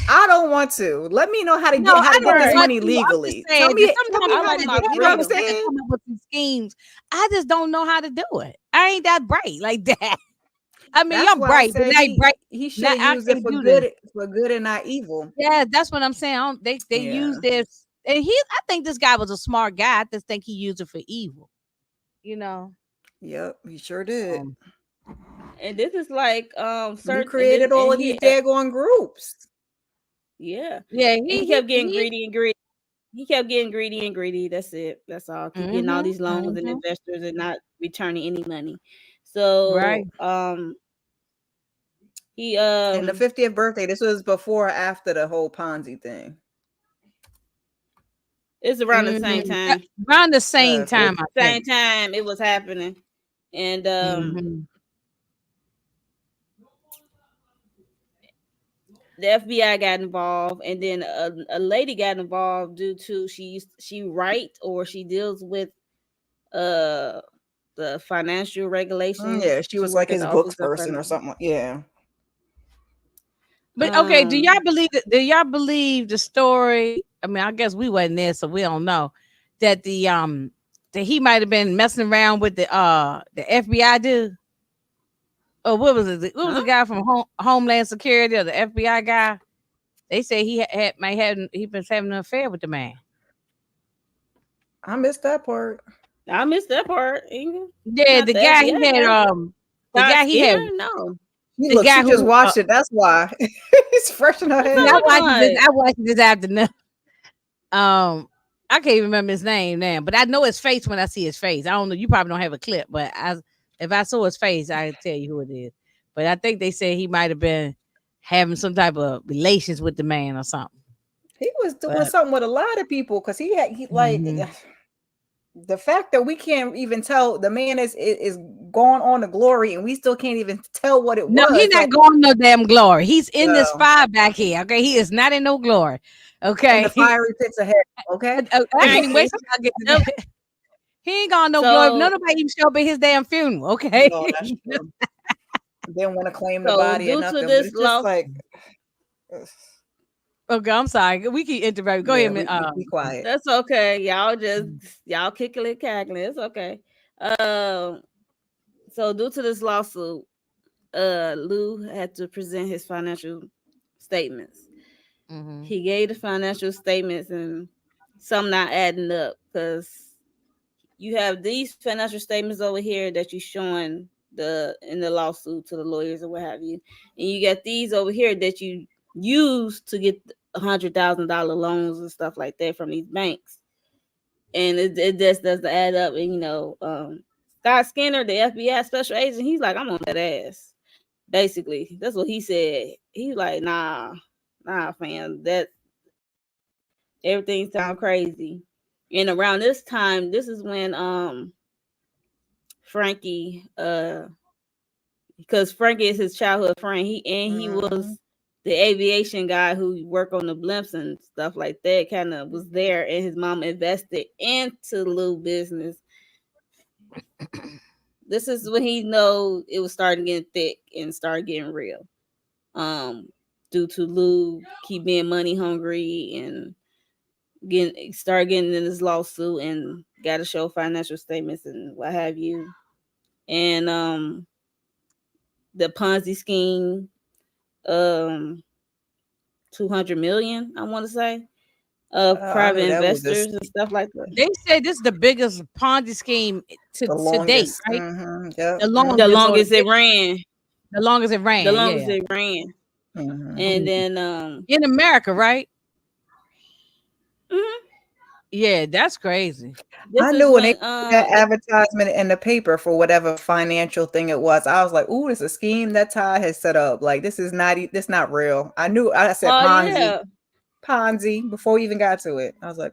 I don't want to. Let me know how to get this money legally. Tell me sometimes how like to my do it. You know what I'm freedom. saying? come up with some schemes. I just don't know how to do it. I ain't that bright like that. I mean, That's I'm why I bright, but said I ain't bright. He should Now, I have used it can't for do good and not evil. Yeah, that's what I'm saying. They use this, and I think this guy was a smart guy. I just think he used it for evil. You know. Yep, he sure did. And this is like You created all of these daggone groups. Yeah. Yeah, he kept getting greedy and greedy. He kept getting greedy and greedy. That's it. That's all. Keep getting all these loans and investors and not returning any money. So he and the 50th birthday, this was before or after the whole Ponzi thing? It's around the same time. Around the same time. Same time it was happening. And the FBI got involved, and then a lady got involved due to she deals with the financial regulations. Yeah, she was like his books person or something. Yeah. But okay, do y'all believe that? Do y'all believe the story? I mean, I guess we wasn't there, so we don't know that that he might have been messing around with the FBI dude. Oh, what was it? What was the guy from Homeland Security or the FBI guy? They say he been having an affair with the man. I missed that part. I missed that part. Inga. Yeah, the guy he had no. The Look, guy she just who watched it. That's why it's fresh in her What's head. up? I watched this afternoon. I can't even remember his name now, but I know his face when I see his face. I don't know. You probably don't have a clip, but if I saw his face, I'd tell you who it is. But I think they said he might have been having some type of relations with the man or something. He was doing But- something with a lot of people because he like Mhm. the fact that we can't even tell the man is going on to glory and we still can't even tell what it No, was. he's not like, going no damn glory. He's in this Well. fire back here. Okay, he is not in no glory. in Okay, the fiery pits of hell. Okay. I can't even wait till I get to Yep. that. He ain't got no glory. So- Nobody even show up at his damn funeral. Okay. No, that's true. Didn't want to claim the So body or due to nothing. this But it's just like Okay, I'm sorry. We keep interrupting. Go yeah, ahead, man. be quiet. That's okay. Y'all kicking it, cackling. It's okay. So due to this lawsuit, Lou had to present his financial statements. Mhm. He gave the financial statements and some not adding up because you have these financial statements over here that you showing in the lawsuit to the lawyers or what have you, and you got these over here that you use to get $100,000 loans and stuff like that from these banks, and it just doesn't add up. And Scott Skinner, the FBI special agent, he's like, I'm on that ass. Basically, that's what he said. He's like, nah, fam, that everything sounds crazy. And around this time, this is when Frankie, because Frankie is his childhood friend. He was the aviation guy who worked on the blimps and stuff like that. Kind of was there, and his mom invested into Lou business. This is when he know it was starting getting thick and started getting real. Due to Lou keep being money hungry and start getting in this lawsuit and got to show financial statements and what have you. And the Ponzi scheme, 200 million, I want to say, of private investors and stuff like that. They say this is the biggest Ponzi scheme to date, right? Yep. The The longest it ran. The longest it ran. The longest yeah. it ran. Mhm. And then In America, right? mhm. Yeah, that's crazy. I knew when they put that advertisement in the paper for whatever financial thing it was, I was like, "Ooh, it's a scheme that Ty has set up. Like this is not real." I knew. I said Ponzi before we even got to it. I was like,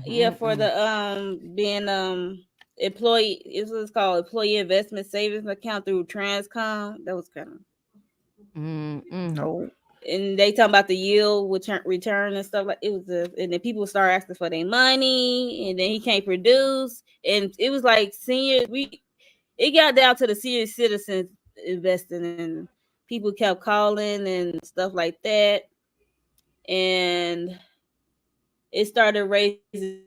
Yeah, for the being employee, it's called employee investment savings account through Transcom. That was kind of no. And they talking about the yield return and stuff like it was. And then people start asking for their money, and then he can't produce. And it was like it got down to the senior citizens investing, and people kept calling and stuff like that, and it started raising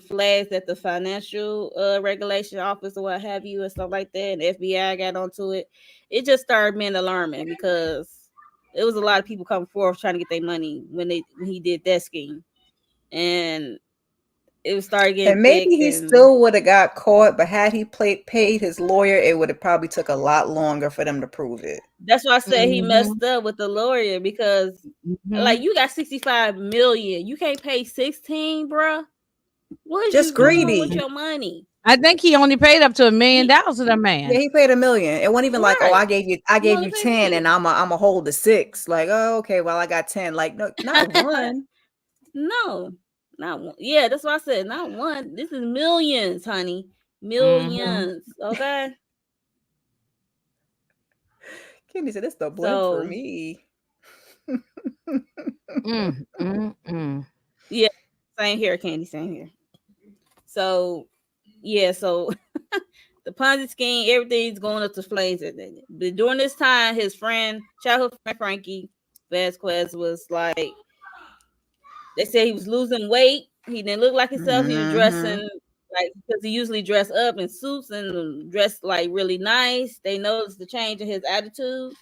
flags at the financial regulation office or what have you and stuff like that. And the FBI got onto it. It just started being alarming because it was a lot of people coming forward trying to get their money when he did that scheme, and it was started getting. And maybe he still would have got caught, but had he paid his lawyer, it would have probably took a lot longer for them to prove it. That's why I said he messed up with the lawyer because, like, you got 65 million, you can't pay 16, bruh. What is just you greedy doing with your money? I think he only paid up to $1 million to the man. Yeah, he paid $1 million. It wasn't even like, oh, I gave you 10 and I'm a hold the 6. Like, oh, okay, well, I got 10. Like, no, not one. No, not one. Yeah, that's what I said. Not one. This is millions, honey. Millions. Okay. Kenny said, "It's the blimp for me." Yeah, same here, Candy. Same here. So, yeah, so the Ponzi scheme, everything's going up to flames. But during this time, his childhood friend Frankie Vasquez was like, they said he was losing weight. He didn't look like himself. He was dressing like, because he usually dressed up in suits and dressed like really nice. They noticed the change in his attitude,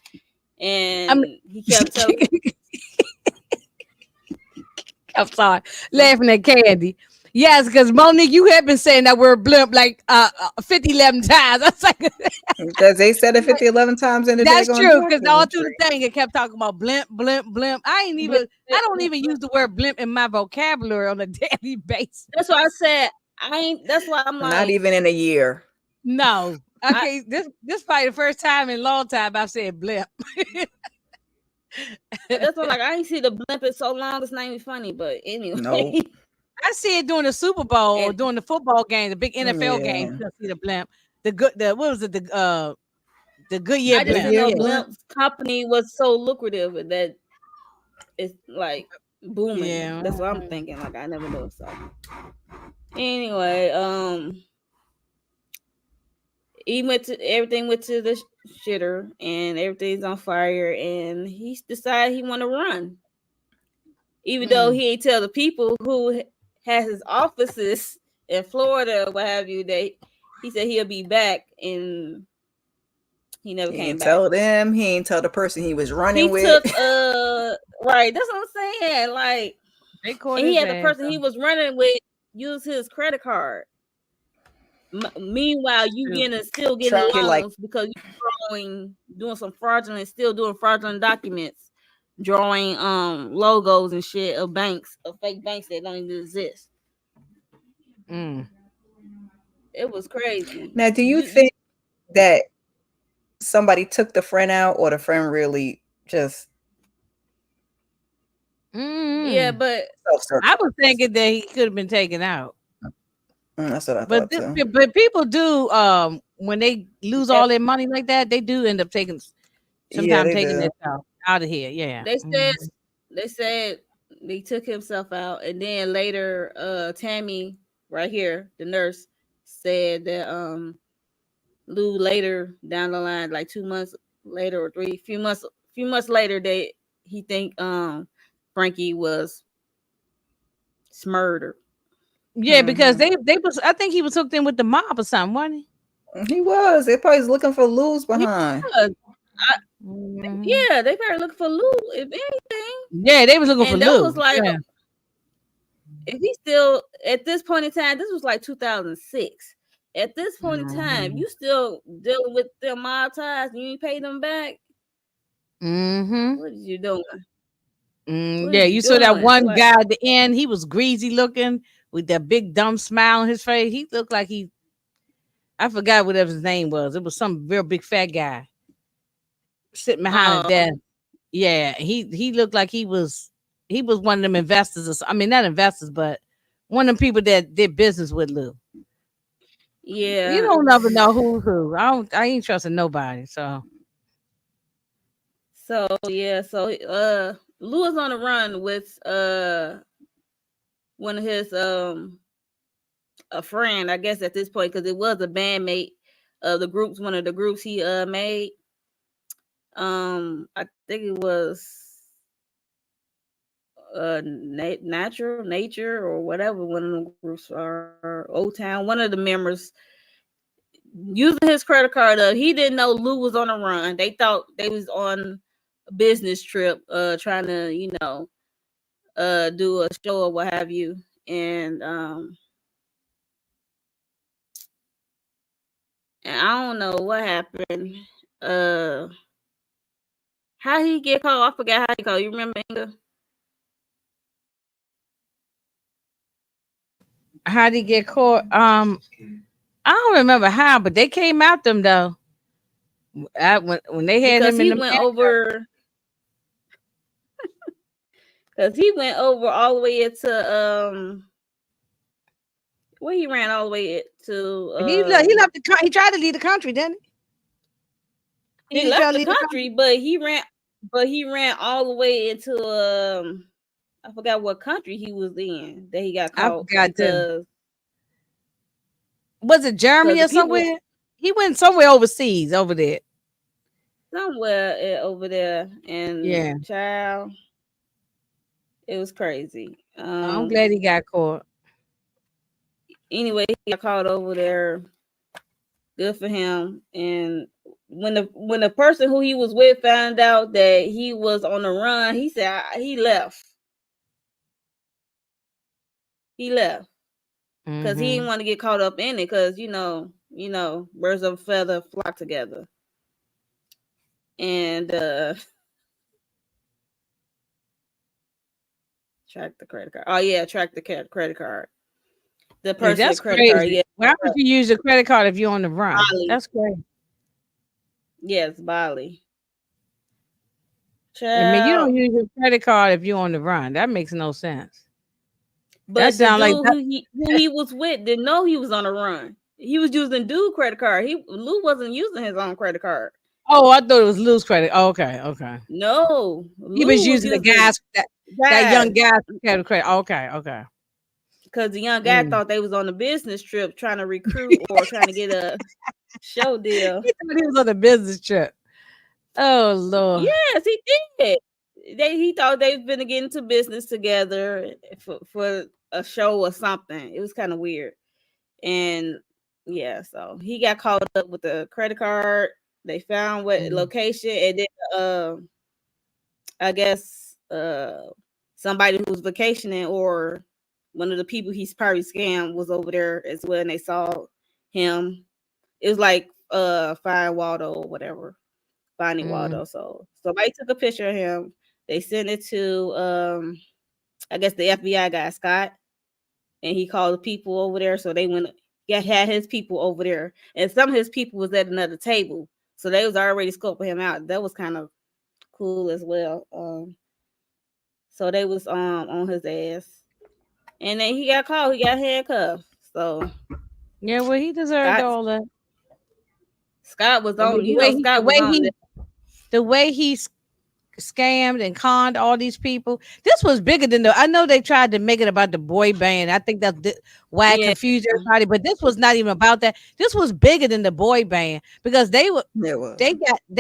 and he kept telling. I'm sorry, laughing at Candy. Yes, because Monique, you have been saying that word blimp like 50, 11 times. I was like, Because they said it 50, 11 times in the that's daggone true. Because all through documentary. the thing, it kept talking about blimp, blimp, blimp. Blip, I blip, don't blip, even blip. use the word blimp in my vocabulary on a daily basis. That's why I said I ain't. That's why I'm Not like, even in a year. No. I, Okay, this probably the first time in a long time I've said blimp. that's why I'm like I ain't see the blimp in so long. It's not even funny. But anyway, No. I see it during the Super Bowl or and during the football game, the big NFL game. Yeah. You see the blimp. The what was it? The Goodyear I just blimp. didn't Goodyear know Yeah. blimp. Blimp's company was so lucrative that it's like booming. Yeah. That's what I'm thinking. Like I never knew. So anyway, everything went to the shitter, and everything's on fire, and he decided he want to run, even though he ain't tell the people who has his offices in Florida or what have you. He said he'll be back, and he never He came ain't back. tell them. He ain't tell the person he was running He with. took right. That's what I'm saying. Like, They caught and he his had the ass. person he was running with use his credit card. Meanwhile, still getting Track it like loans because you doing some fraudulent documents, drawing logos and shit of fake banks that don't even exist. It was crazy. now. Do you think that somebody took the friend out, or the friend really just Yeah, but I was thinking that he could have been taken out. That's what I But thought too. but people do when they lose all their money like that, they do end up taking Yeah, sometimes they taking do. this out of here. Yeah. they said they took himself out, and then later Tammy right here, the nurse, said that Lou later down the line, like 2 months later or few months later, he think Frankie was murdered. Yeah, because they was I think he was hooked in with the mob or something, wasn't he? He was. They probably was looking for Lou's behind. Yeah, they probably looking for Lou, if anything. Yeah, they was looking for And that Lou. was like, Yeah. if he still at this point in time, this was like 2006. At this point in time, you still dealing with their mob ties, and you ain't pay them back. What are you doing? Yeah, you saw that one guy at the end. He was greasy looking with that big dumb smile on his face. He looked like I forgot whatever his name was. It was some real big fat guy sitting behind a desk. Yeah, he looked like he was one of them investors. I mean, not investors, but one of them people that did business with Lou. Yeah, you don't never know who's who. I ain't trusting nobody. So yeah, Lou is on the run with one of his a friend, I guess at this point, because it was a bandmate of the groups, one of the groups he made. I think it was natural nature or whatever one of the groups are, Old Town. One of the members using his credit card up. He didn't know Lou was on a run. They thought they was on a business trip, trying to, do a show or what have you. And I don't know what happened. How he get caught? I forgot how he called. You remember, Inga? how did he get caught? I don't remember how, but they came out them though. When they had Because him in he the went over. Because he went over all the way into where he ran all the way to. He left the he tried to leave the country, didn't he? He left the country, but he ran all the way into I forgot what country he was in that he got caught. I forgot was it Germany or somewhere? He went somewhere overseas over there. Somewhere over there, and yeah, child, it was crazy. I'm glad he got caught. Anyway, he got caught over there. Good for him. And when the person who he was with found out that he was on the run, he said he left. He left. because he didn't want to get caught up in it. Because birds of a feather flock together, and track the credit card. Oh yeah, track the credit card. The person that's with credit crazy. card. Yeah, Why would you use your credit card if you're on the run? Bali. That's crazy. Yes, Bali. I mean, you don't Child. use your credit card if you're on the run. That makes no sense. But That the sound like dude who he was with didn't know he was on a run. He was using dude credit card. Lou wasn't using his own credit card. Oh, I thought it was Lou's credit. Oh, okay. No, He was using the guys that young guy credit. Okay. Because the young guy thought they was on a business trip trying to recruit or trying to get a show deal. He thought he was on a business trip. Oh Lord. Yes, he did. He thought they've been getting into business together for a show or something. It was kind of weird. And yeah, so he got caught up with the credit card. They found what location, and then I guess somebody who was vacationing or one of the people he's probably scammed was over there as well, and they saw him. It was like Find Waldo or whatever. Finding Waldo. So somebody took a picture of him. They sent it to I guess the FBI guy, Scott, and he called the people over there. So they had his people over there, and some of his people was at another table. So they was already scoping him out. That was kind of cool as well. So they was on his ass, and then he got caught. He got handcuffed. So yeah, well, he deserved all that. Scott was on. The way he scammed and conned all these people. This was bigger than I know they tried to make it about the boy band. I think that's why it confused everybody. But this was not even about that. This was bigger than the boy band because they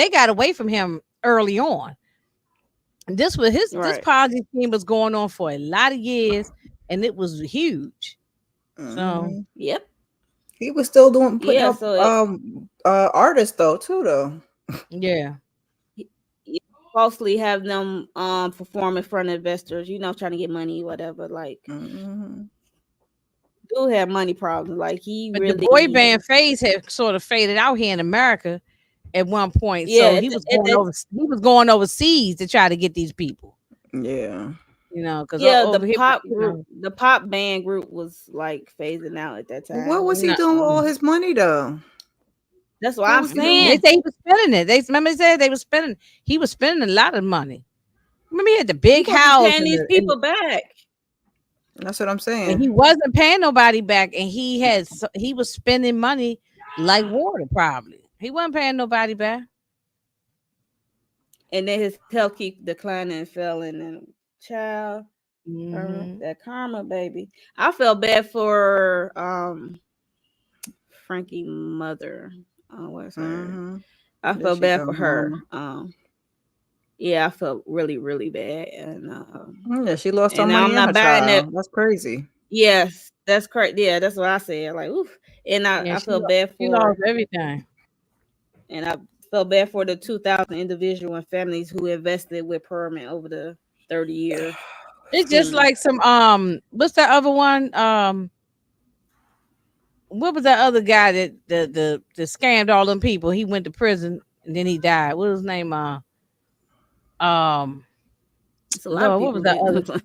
got away from him early on. This was this Ponzi scheme was going on for a lot of years, and it was huge. So yep, he was still putting up artists though. Yeah. Falsely have them perform in front of investors, trying to get money, whatever. Like, do have money problems. Like the boy band phase had sort of faded out here in America at one point. Yeah, so he was going overseas to try to get these people. Yeah. Because the pop band group was like phasing out at that time. What was he doing with all his money though? That's what I'm saying. They say he was spending it. Remember they said they was spending. He was spending a lot of money. Remember he had the big house. Paying these people back. That's what I'm saying. And he wasn't paying nobody back, and he was spending money like water. Probably he wasn't paying nobody back. And then his health keep declining and failing. And child, that karma, baby. I felt bad for Frankie's mother. What's her? I felt bad for her. Yeah, I felt really, really bad, and she lost her money. I'm not buying that. That's crazy. Yes, that's crazy. Yeah, that's what I said. Like, oof. And I felt bad for. She lost everything. And I felt bad for the 2,000 individual and families who invested with Perman over the 30 years. It's just like some what's that other one? What was that other guy that the scammed all them people? He went to prison and then he died. What was his name? It's a lot of people. What was that other?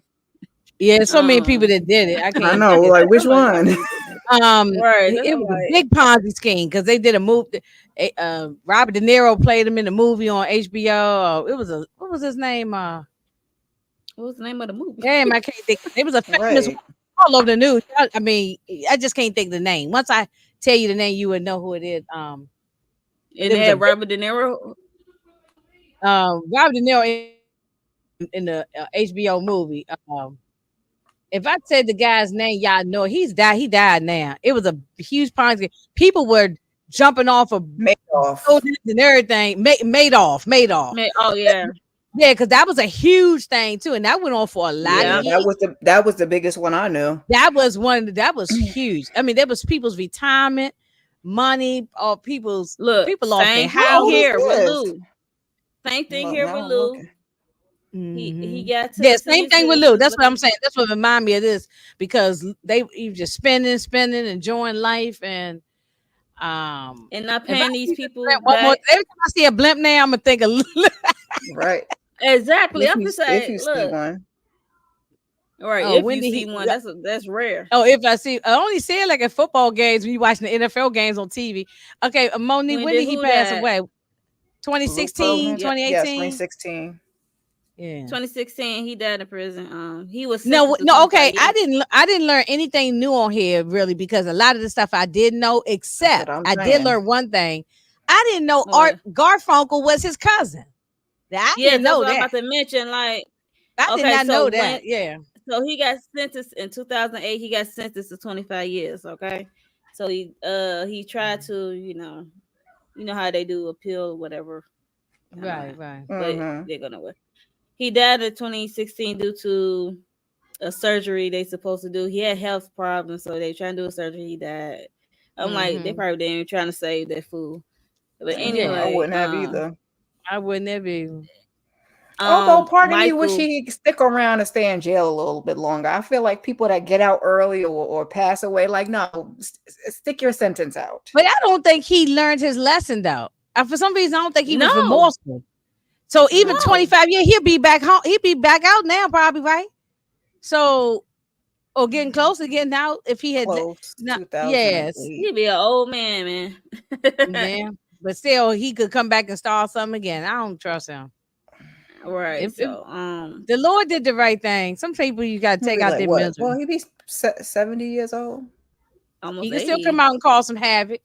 Yeah, so many people that did it. I know, like which one? It was a big Ponzi scheme because they did a movie. Robert De Niro played him in a movie on HBO. What was his name? What was the name of the movie? Damn, I can't think. It was a famous one. All over the news. I mean, I just can't think of the name. Once I tell you the name, you would know who it is. It had Robert De Niro. Robert De Niro in the HBO movie. If I said the guy's name, y'all know he died now. It was a huge Ponzi. People were jumping off of Madoff and everything. Madoff. Oh yeah. Yeah, because that was a huge thing too, and that went on for a lot of years. That was the biggest one I knew. That was huge. I mean, there was people's retirement money, or people lost their house. Here with Lou. Same thing here with Lou. He Mhm. got to Yeah, the same scene thing with to Lou. That's what I'm look saying. That's what remind me of this because they you just spending, enjoying life, um. and not If I paying these see this people blimp one more, back. every time I see a blimp now, I'm gonna think of. Right. Exactly. I'm just If like, you see look, one. all right. Oh, If when you did see he? one, that's rare. Oh, if I see, I only see it like at football games when you watching the NFL games on TV. Okay, Monique, When when did did he who pass that? away? Luke 2016, Pearlman. Yeah, 2018? 2016. Yeah. 2016. He died in prison. He was No, sentenced to no, 25 okay. years. I didn't learn anything new on here really because a lot of the stuff I did know, That's what except I'm I did saying. learn one thing. I didn't know Art What? Garfunkel was his cousin. I Yes, didn't that's know what I'm that. about to mention. Like, I did okay, not so know that. Yeah. he got sentenced in 2008. He got sentenced to 25 years. Okay, so he tried to, you know how they do appeal or whatever. I don't know, Right. but Mm-hmm. they're gonna win. He died in 2016 due to a surgery they supposed to do. He had health problems, so they trying to do a surgery. He died. I'm like, they Mm-hmm. probably didn't even trying to save that fool. But I Yeah. anyway, wouldn't have either. I wouldn't have even. Although part of me wish Michael. he'd stick around and stay in jail a little bit longer. I feel like people that get out early or pass away, like, no, stick your sentence out. But I don't think he learned his lesson though. For some reason, I don't think he was No, remorseful. So even no. 25 years, he'll be back home. He'll be back out now, probably, right? So, or getting close to getting out if he had Close, not. Yes, 2008. He'd be an old man, man. yeah. But still, he could come back and start something again. I don't trust him. Right. If So, the Lord did the right thing, some people you got to He'd take be out like, their what? Well, misery. he'd be 70 years old. He almost can still come 80. out and cause some havoc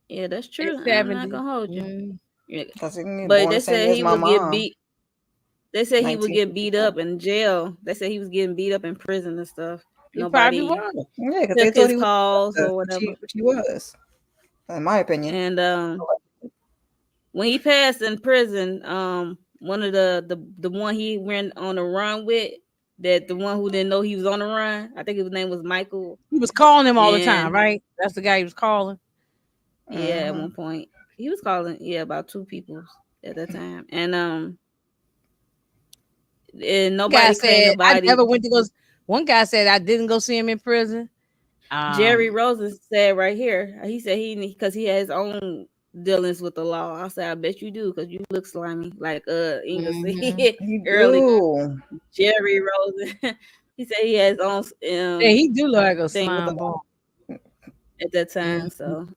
Yeah, that's at true. I'm not 70. gonna hold you. Mm. Yeah. Because he can be But born they the same said year as he my would get mom, beat. They said he would get beat 1954. up in jail. They said he was getting beat up in prison and stuff. He probably Nobody was. Yeah, because they took thought his he was calls justice, or whatever. which he was, in my opinion. And when he passed in prison, one of the one he went on a run with, that the one who didn't know he was on the run, I think his name was Michael. He was calling him all the time, And right? That's the guy he was calling. yeah, at Mm-hmm. one point he was calling, about two people at that time. And Guy nobody claimed said I nobody. never went to go. One guy said I didn't go see him in prison. Jerry Rosen said right here, he said because he has his own dealings with the law. I said, I bet you do, because you look slimy, like Inga Mhm. said You earlier. do. Jerry Rosen, he said he has his own Yeah, he do look like a thing with the slime law ball. at that time. Mhm. So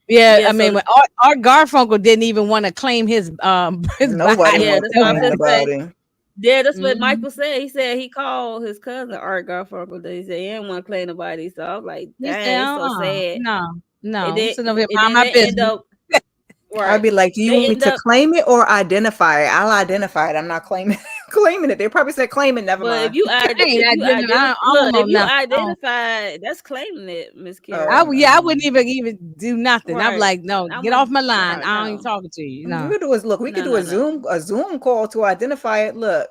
Yeah, yeah, I mean, so Art Garfunkel didn't even want to claim his Nobody body. yeah, wants that's to what I'm claim gonna the say. body. Yeah, that's what Mhm. Michael said. He said he called his cousin Art Garfunkel. He said he didn't want to claim nobody. So I was like, He said, dang, it's so sad. no, And I'm then sitting over here and mind then my they end business. up I'd right. be like, do you They want me end to up, claim it or identify it? I'll identify it. I'm not claiming claiming it. They probably said claim it. Never but mind. I don't look, know if you nothing. identify, that's claiming it, Miss Oh, Kara. I okay. wouldn't even do nothing. I'm Right. like, no, I get off wouldn't. my line. Right. I ain't No. talking to you. We No. could do is look. We could No. do No. a Zoom call to identify it. Look,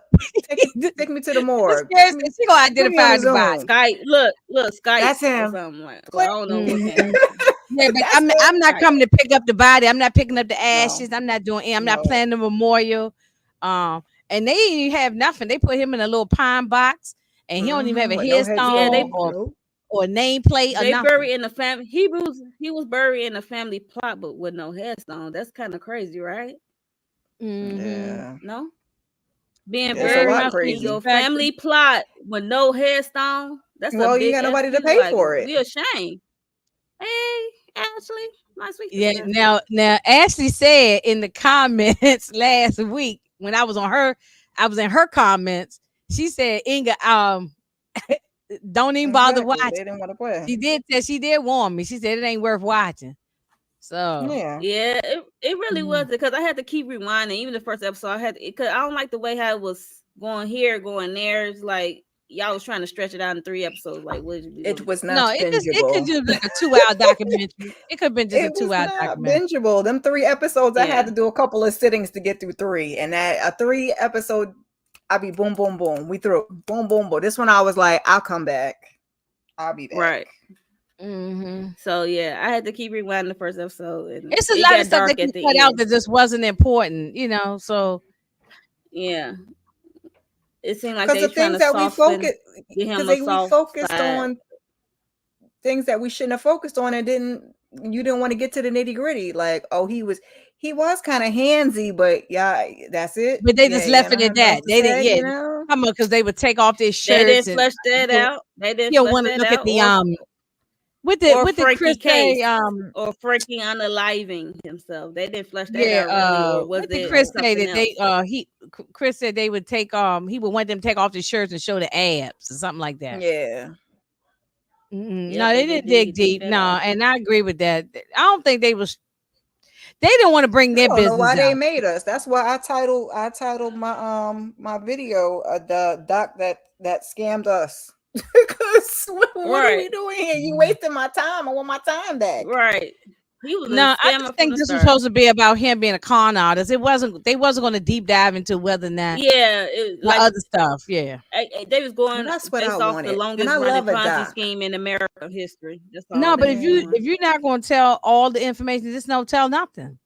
take me to the This morgue. girl said she gonna Put me on identify the the body. Zoom. Skype. Look, Skype That's or him. something like. I Click. don't know what Mhm. can. Yeah, but That's him. I'm not Right. coming to pick up the body. I'm not picking up the No, ashes. I'm not doing. I'm not no, planning the memorial. And they didn't even have nothing. They put him in a little pine box, and he don't even have a with no Yeah, headstone headstone. they Nope. or nameplate or they nothing. buried in the family. He was buried in a family plot, but with no headstone. That's kind of crazy, right? Mm-hmm. Yeah, No, being it's a Very lot buried much in your crazy. disrespectful. family plot with no headstone. That's a Well, you big got F nobody to you. pay Like, for it. we ashamed. Hey, Ashley, my sweet Yeah. sister. Now Ashley said in the comments last week when I was in her comments. She said, Inga, don't even bother Exactly. They watching. didn't want to play. She did warn me. She said it ain't worth watching. So Yeah. Yeah, it really was, mhm. because I had to keep rewinding. Even the first episode, I had to, because I don't like the way how it was going here, going there. It's like y'all was trying to stretch it out in 3 episodes. Like, what did you It do? was No, not it could bingeable. just like a 2-hour documentary. It could have been just a It was 2-hour not documentary. bingeable. Them 3 episodes, I had Yeah, to do a couple of sittings to get through 3. And that a 3 episode, I'd be boom, boom, boom. We through. Boom, boom, boom. This one, I was like, I'll come back. I'll be back. right. Mm-hmm. So yeah, I had to keep rewinding the first episode, and It's a it lot of got stuff dark that at you the cut out end. that just wasn't important, So Yeah, it seemed like Because they the trying things to that we soften, focus, give because him a we soft focused side. on things that we shouldn't have focused on, and you didn't want to get to the nitty gritty. Like, oh, he was kind of handsy, but yeah, that's it. But they Yeah, just yeah, left I it don't at have nothing else that. to They didn't, say, yeah. you know. Come on, because they would take off their They shirts didn't and flesh that out. They didn't you don't flesh want to that look at out, the or what did Chris Frankie say? Case, or Frankie unaliving himself. They didn't flesh that Yeah, out really, or was what did it Chris say something that they else? Chris said they would take he would want them to take off their shirts and show the abs or something like that. Yeah. Yep, No, they they did didn't dig dig deep. that No, out. and I agree with that. I don't think they didn't want to bring I their don't know why business they out. made us. That's why I titled my video the doc that scammed us. Because what are we Right, doing here? You wasting my time. I want my time back. right. He was No, a I just scammer from think the this was start. supposed to be about him being a con artist. They wasn't going to deep dive into whether or not Yeah, the other stuff. Yeah. they was Well, going that's what I based off the wanted. And longest I running love a Ponzi doc. scheme in American history. That's all No, they but was Yeah. doing. if you're not going to tell all the information, just don't tell nothing.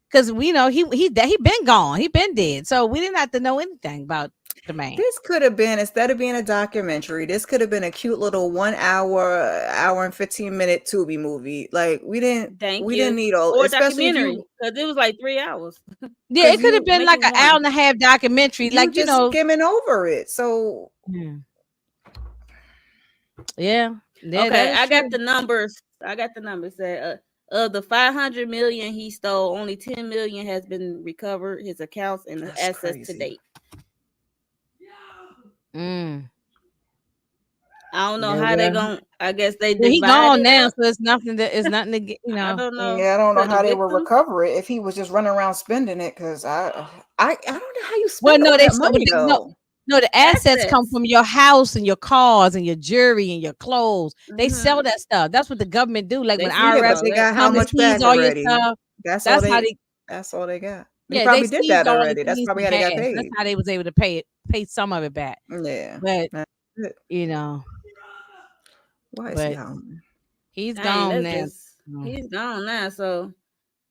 Because we know he been gone, he been dead, so we didn't have to know anything about the man. This could have been, instead of being a documentary, this could have been a cute little 1 hour and 15-minute Tubi movie. Like we didn't need all, Or a especially if documentary, you, because it was like 3 hours. Yeah, because it could have been Make like it an hour one. and a half documentary, you like just skimming over it. So yeah, Okay, that is I got true. the numbers. I got the numbers that of the 500 million he stole, only 10 million has been recovered, his accounts and the that's assets to crazy. date. I don't know Yeah, how they well, going. I guess they Well, he gone divided now, up. so it's nothing to get. I don't know. yeah, I don't know To the how they will victims. recover it if he was just running around spending it. Because I don't know how you Well, spend no, all they that money though. no, the assets come Assets. from your house and your cars and your jewelry and your clothes. They sell Mhm. that stuff. That's what the government do. Like They when Yeah, sell but IRS all they that. got how come and much seize back all your already? stuff, That's all that's how they. they. That's all they got. They Yeah, they probably did seized that all the already. That's keys probably and how they got gas. That's paid. how they was able to pay some of it back. Yeah, But that's it. you know, Why is he but home? he's Dang, gone that's now. just he's gone now. So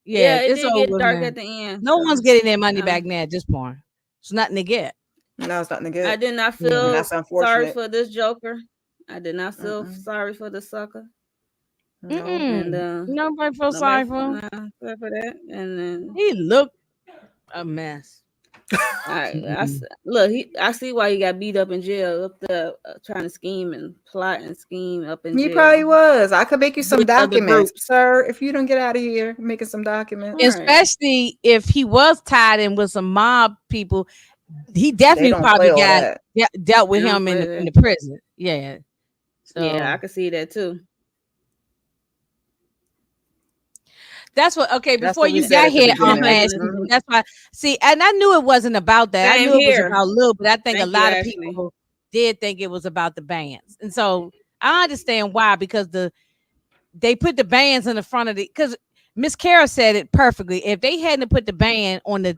Yeah, yeah, it it's did get over, dark man. at the end. No So one's getting their money back now at this point. It's nothing to get. No, it's nothing I good, did not Yeah. and feel that's sorry unfortunate. for this Joker. I did not feel Mm-mm. sorry for the sucker. No, And Nobody feel nobody sorry for him. fell for that. And then He looked a mess. look, I see why he got beat up in jail up there, trying to scheme and plot and scheme up in he jail probably was. I could make you some with other documents, groups. sir. If you don't get out of here, making some documents. Right. Especially if he was tied in with some mob people, he They definitely don't probably play all got that. dealt with They don't him play in that. the prison. Yeah. So Yeah, I could see that too. that's what. Okay, That's before what we you said got at the here, beginning. Ashley. Mhm. That's why. See, and I knew it wasn't about that. I Same knew it was here. about Lil, but I think a Thank you, lot of Ashley. people did think it was about the bands, and so I understand why, because they put the bands in the front of the, because Miss Kara said it perfectly. If they hadn't put the band on the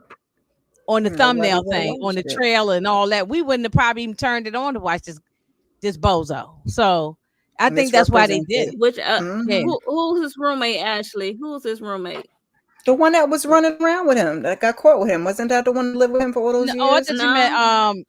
Nobody thumbnail would've thing, on the watched it. trailer and all that, we wouldn't have probably even turned it on to watch this bozo. So I think that's why they did it. Which Mhm. who's his roommate, Ashley? Who's his roommate? The one that was running around with him, that got caught with him, wasn't that the one that lived with him for all those No, years? I thought you meant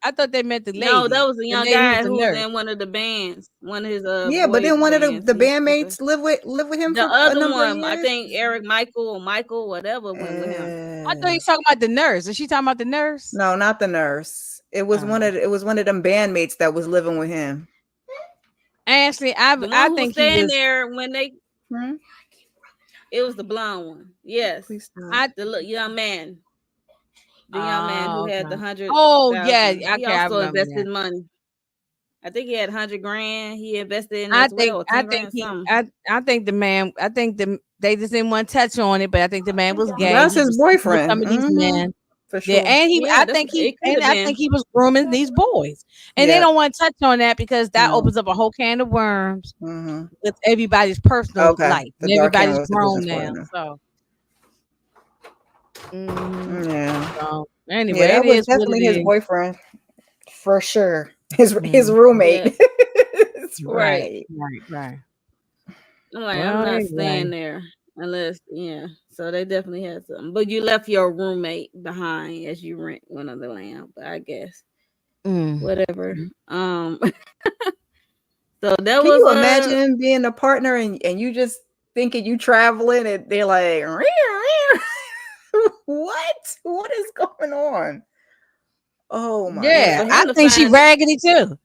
I thought they meant the lady. No, that was a The young lady guy who's a who was nurse. in one of the bands. One of his Yeah, but then one of bands. the bandmates live with him The for a other number of one, I years. think Eric Michael, whatever, went with him. I thought you were talking about the nurse. Is she talking about the nurse? No, not the nurse. It was one of them bandmates that was living with him. Ashley, The one I who think was staying he was there when they. Hmm? It was the blonde one. Yes, Please stop. the young man. The young man who had the 100. Oh yeah, He okay, I also remember invested that. money. I think he had 100 grand. He invested in I as well, or 10 I grand, think something. I think the man, they just didn't want to touch on it, but I think the man was gay. That's He his was sleeping with boyfriend. some of these men. For sure. Yeah, and Yeah, it could have I been. think he was grooming these boys, and they Yeah. don't want to touch on that because that No. opens up a whole can of worms Mhm. with everybody's personal Okay. life. The And dark hand everybody's was the grown business now, partner. so. Yeah. So anyway, Yeah, that it was is what definitely it his is. boyfriend. For sure. His roommate. That's Right. Right. I'm like, Well, I'm not anyway. staying there. Unless, yeah. So they definitely had something. But you left your roommate behind as you rent one of the land. But I guess Mm. whatever. So that Can was you imagine being a partner and you just thinking you traveling and they're like, what? What is going on? Oh my Yeah, for God. him I to think she find raggedy too.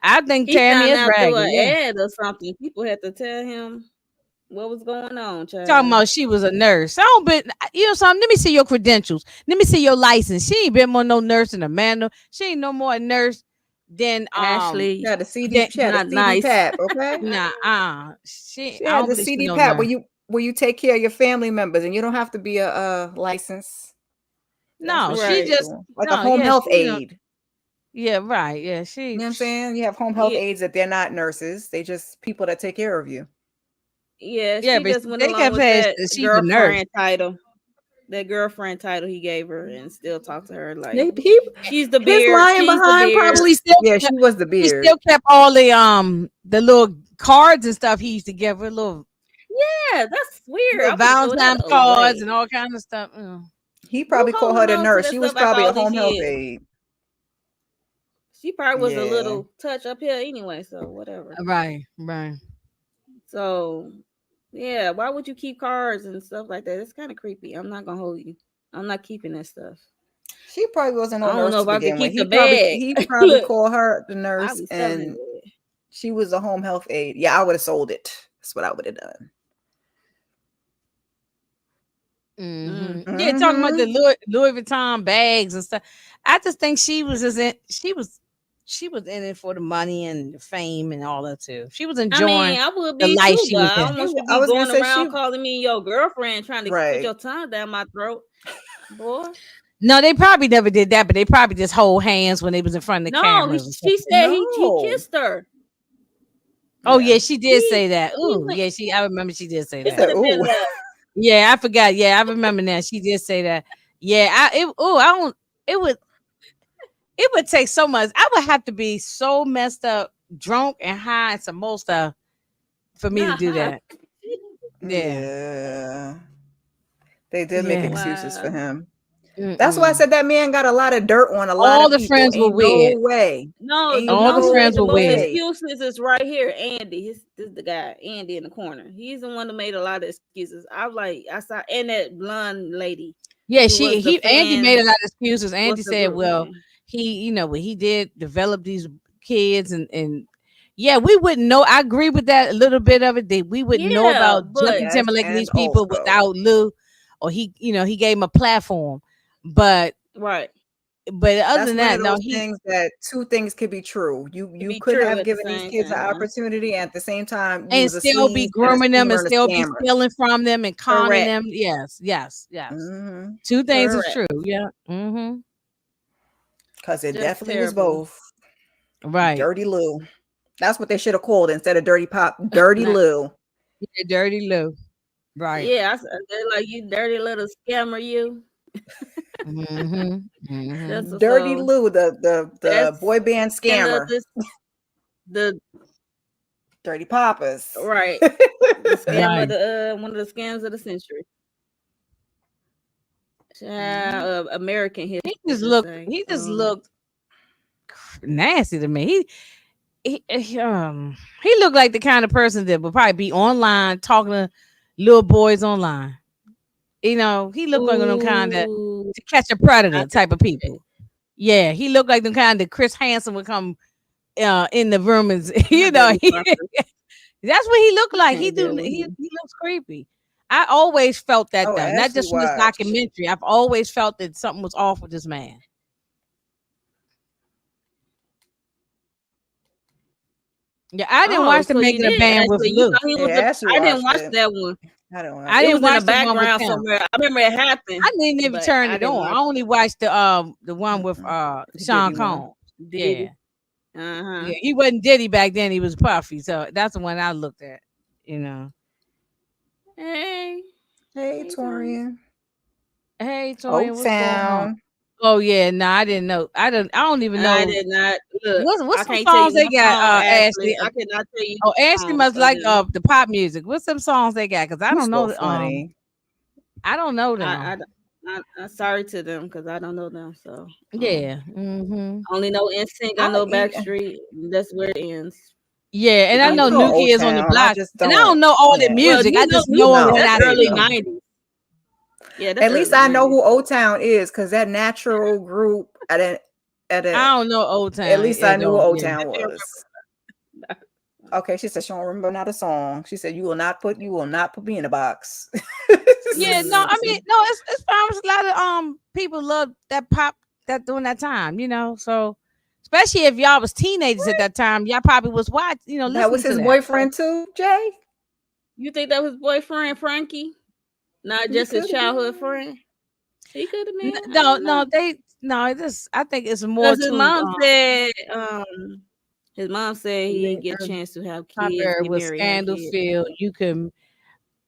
I think he Tammy found is out through raggedy. an Yeah. ad or something. People had to tell him what was going on, Talking child. about she was a nurse. I don't been, you know something. Let me see your credentials. Let me see your license. She ain't been more no nurse in a manual. She ain't no more a nurse than She Ashley, had a CD, than, she had a not CD nice. pap, okay? nah. She. She I had don't the believe she CD no pap nurse. where you take care of your family members and you don't have to be a license. That's No, what she she was Right. just doing. Like a no. home Yeah, health she don't. aide. Yeah, right. Yeah, You she. know what I'm saying? You have home health Yeah, aides that they're not nurses. They just people that take care of you. Yeah, yeah, she but just went they along kept with saying that she's a nurse. girlfriend title. That girlfriend title he gave her and still talk to her like He she's the his beard. lying She's the behind beard. probably She still, yeah, she was the she beard. still kept all the little cards and stuff he used to give her, Yeah, that's weird. I little would have thrown that Valentine's cards away. and all kind of stuff. Mm. He Who probably called her holding the on to nurse. that She was stuff after probably a all these home health years? aide. She probably was a Yeah. little touch up here anyway, so whatever. Right, right. So yeah, why would you keep cards and stuff like that? It's kind of creepy. I'm not gonna hold you. I'm not keeping that stuff. She probably wasn't no I don't nurse know to if I could begin with. keep the bag. He probably Look, called her the I'll nurse be selling and it. she was a home health aide. Yeah, I would have sold it. That's what I would have done. Yeah, talking about the Mm-hmm. Louis Vuitton bags and stuff. I just think she was in it for the money and the fame and all that too. She was I enjoying mean, I would the be life too, she but was I don't in. want you to I be was gonna going say around she calling me your girlfriend trying to put right. your tongue down my throat, boy. No, they probably never did that, but they probably just hold hands when they was in front of the No, cameras and stuff. she said he No. kissed her. Oh Yeah. yeah, she did say that. He Ooh, went. yeah, I remember she did say He He that. could said, have been ooh. left. Yeah, I forgot. Yeah, I remember now. She did say that. Yeah, I don't it would take so much. I would have to be so messed up, drunk and high and some more stuff for me to Not do high. that. Yeah. Yeah. They did make Yeah. excuses for Wow. him. That's why I Mm-mm. said that man got a lot of dirt on a lot All of the people. friends were Ain't no weird. way. No, Ain't you All know the who no made friends the were most weird. way. excuses is right here. Andy. This is the guy, Andy in the corner. He's the one that made a lot of excuses. I saw, and that blonde lady Yeah, who was the Andy made a fan. lot of excuses. Andy What's the said, group well, name? he did develop these kids and yeah, we wouldn't know. I agree with that a little bit of it. That we wouldn't know Yeah, about but Justin Yes, Timberlake and and these people also without Lou, or he gave him a platform. But right, other that's than one that, of no, those he things that two things could be true. to You be could true have at the given these same kids an time. opportunity, and at the same time, you and was a still be sleaze and a grooming them schemer and and a still be scammer. stealing from them and conning Correct, them. Yes, yes, yes. Mm-hmm. Two things is correct. true. Yeah. Mm-hmm. Because it Just definitely was terrible. both. Right. Dirty Lou. That's what they should have called instead of Dirty Pop. Dirty Not, Lou. Yeah, dirty Lou. Right. yeah, they're like you dirty little scammer, you. Mm-hmm. Mm-hmm. That's Dirty so. Lou, the boy That's band and scammer. the Dirty Papas. right the scam of Right. the one of the scams of the century. Mhm. Child, American history, He I just should looked. say. He just looked nasty to me. He looked like the kind of person that would probably be online talking to little boys online. He looked like them kind of Ooh, to catch a I predator can type of see that. people. Yeah, he looked like the kind that Chris Hansen would come in the room and My baby Parker that's what he looked like. can't deal with him. He looks creepy. I always felt that Oh, though, not Ashley just from this watch. documentary. I've always felt that something was off with this man. Yeah, I didn't Oh, watch the so you making a did band with actually? You Lou. thought he Yeah, was the? Ashley I didn't watched watch it. that one. I don't watch I It it. didn't was in the watch the one with background him. somewhere. I remember it happened, I didn't even but turn I it didn't on. I watch only watched the one with Mm-mm. The Sean Diddy one. Combs. it. Did Yeah. he? Uh-huh. Yeah. He wasn't Diddy back then, he was Puffy. So that's the one I looked at, you know. Hey, Hey, hey, Tony. Torian. Hey Old Torian, what's going on? Town. Oh yeah, no, I didn't know. I don't even I know did not look. what's I some can't tell songs you they no got. song, Ashley. Ashley. I cannot tell you Oh, no Ashley songs must of like them. the pop music. What's some songs they got? Because I You're don't so know. funny. I don't know I, them. I'm sorry to them because I don't know them. So Yeah. Mm-hmm. I only know NSYNC. I know Backstreet. That's where it ends. Yeah, and I I know Beginning know New ends. Old Kids on the Town. I Block, just and I don't. don't know all the Yeah. Well, music. I just New know Kids, them No, when that's I okay, see early them. no. 90s. Yeah, that's At least early I know 90s. who Old Town is because that natural group I don't know Old at Town least I at knew who all. Old Yeah. Town was. Okay, she said she don't remember not a song. She said you will not put me in a box. Yeah, no, I mean, Mhm. no, it's fine. It's a lot of people love that pop that during that time, so especially if y'all was teenagers at that time, y'all probably was watching, That was listening to his that. boyfriend too, Jay. You think that was boyfriend Frankie? Not He just his could have childhood been. friend? He could have been. I No, don't no, know. I think it's more Because his to mom said, his mom said he didn't get a chance to have Pop kids, Era get was married, have scandal kids. filled. You can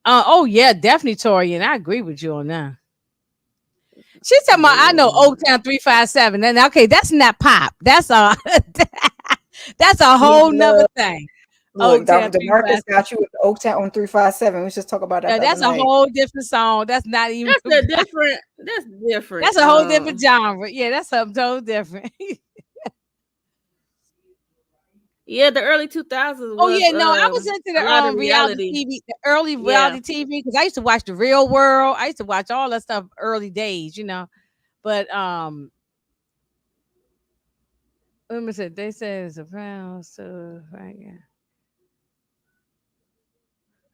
oh yeah, definitely Tori, and I agree with you on that. She's talking about I know Old Town 357. And okay, that's not pop. That's a that's a whole nother thing. Look, Old Town DeMarcus 357. got you with Oak Town on 357. We was just talk about that Yeah, the other that's a night. whole different song. That's not even That's a different. That's different. that's a whole different genre. Yeah, that's something totally different. Yeah, the early 2000s Oh was yeah, no, I was into a lot of the reality reality. TV, the early Yeah, reality TV because I used to watch The Real World. I used to watch all that stuff early days, But let me say they said it's a brown so right. Yeah.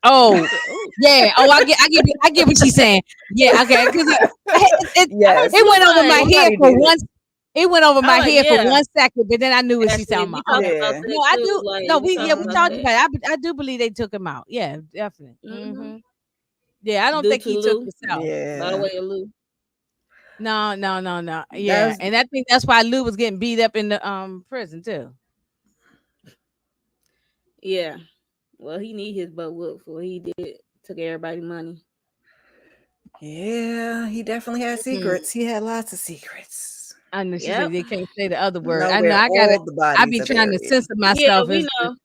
Oh, oh, yeah. Oh, I get what she's saying. Yeah, okay. Because I heard Yes. it Blue went over my Line. head Somebody for did it. one. It went over I my like, head for yeah. 1 second, but then I knew what she's Ashley, talking we about. talked Okay. about Yeah. that No, I too. do. Like No, we we talked we about talked that. about it. I do believe they took him out. Yeah, definitely. Mm-hmm. Yeah, I don't Due think to he took Lou, himself. by the Yeah. way of Lou. No, no, no, no. Yeah, That's and I think that's why Lou was getting beat up in the prison too. Yeah. Well, he need his butt whooped for what he did. Took everybody money. yeah, he definitely had Mm. secrets. He had lots of secrets. I know she said Yep. they can't say the other word. Know I know where I gotta. all the I bodies be are trying to buried. censor Yeah, myself. we know.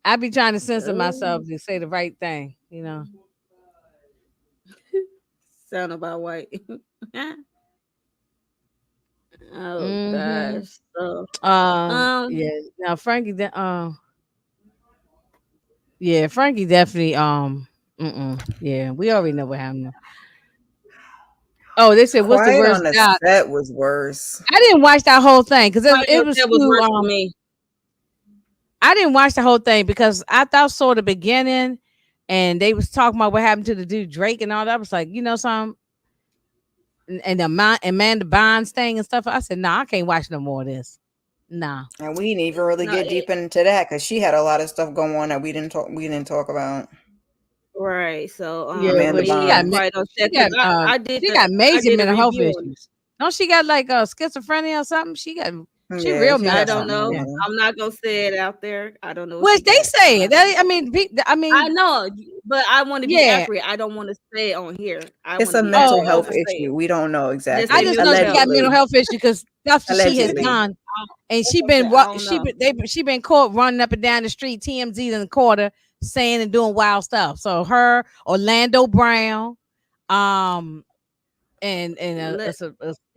I be trying to censor Oh, myself to say the right thing. sound about white. Oh Mm-hmm. gosh. So Yeah. Now Frankie, yeah, Frankie definitely. Yeah, we already know what happened. Oh, they said, "What's the Quiet on worst the job?" Set was worse. I didn't watch that whole thing because Quiet it on was Set was too. worse for me. I didn't watch the whole thing because I thought saw the beginning, and they was talking about what happened to the dude Drake and all that. I was like, some and the Amanda Bynes thing and stuff. I said, nah, I can't watch no more of this. Nah. And we didn't even really No, get deep into that because she had a lot of stuff going on that we didn't talk about. right. So Yeah, Amanda but but yeah, Bynes. Quiet on Set because she got I major did a mental health review on it. issues. Don't she got like schizophrenia or something? She Yeah, real she messed I got up. don't something know. Yeah. going on. I'm not gonna say it out there. I don't know what she Which they got. I'm say it. not gonna. I I mean, know, but I want to be yeah. accurate. I don't want to say it on here. I It's want to a be mental Oh, accurate. I don't health want to say issue. it. We don't know Just I say exactly. just know mental she got health. mental Allegedly. health issues because stuff that she has Allegedly. done, and Like I said, I don't know. she been caught running up and down the street, TMZ in the quarter, saying and doing wild stuff. So her, Orlando Brown, Let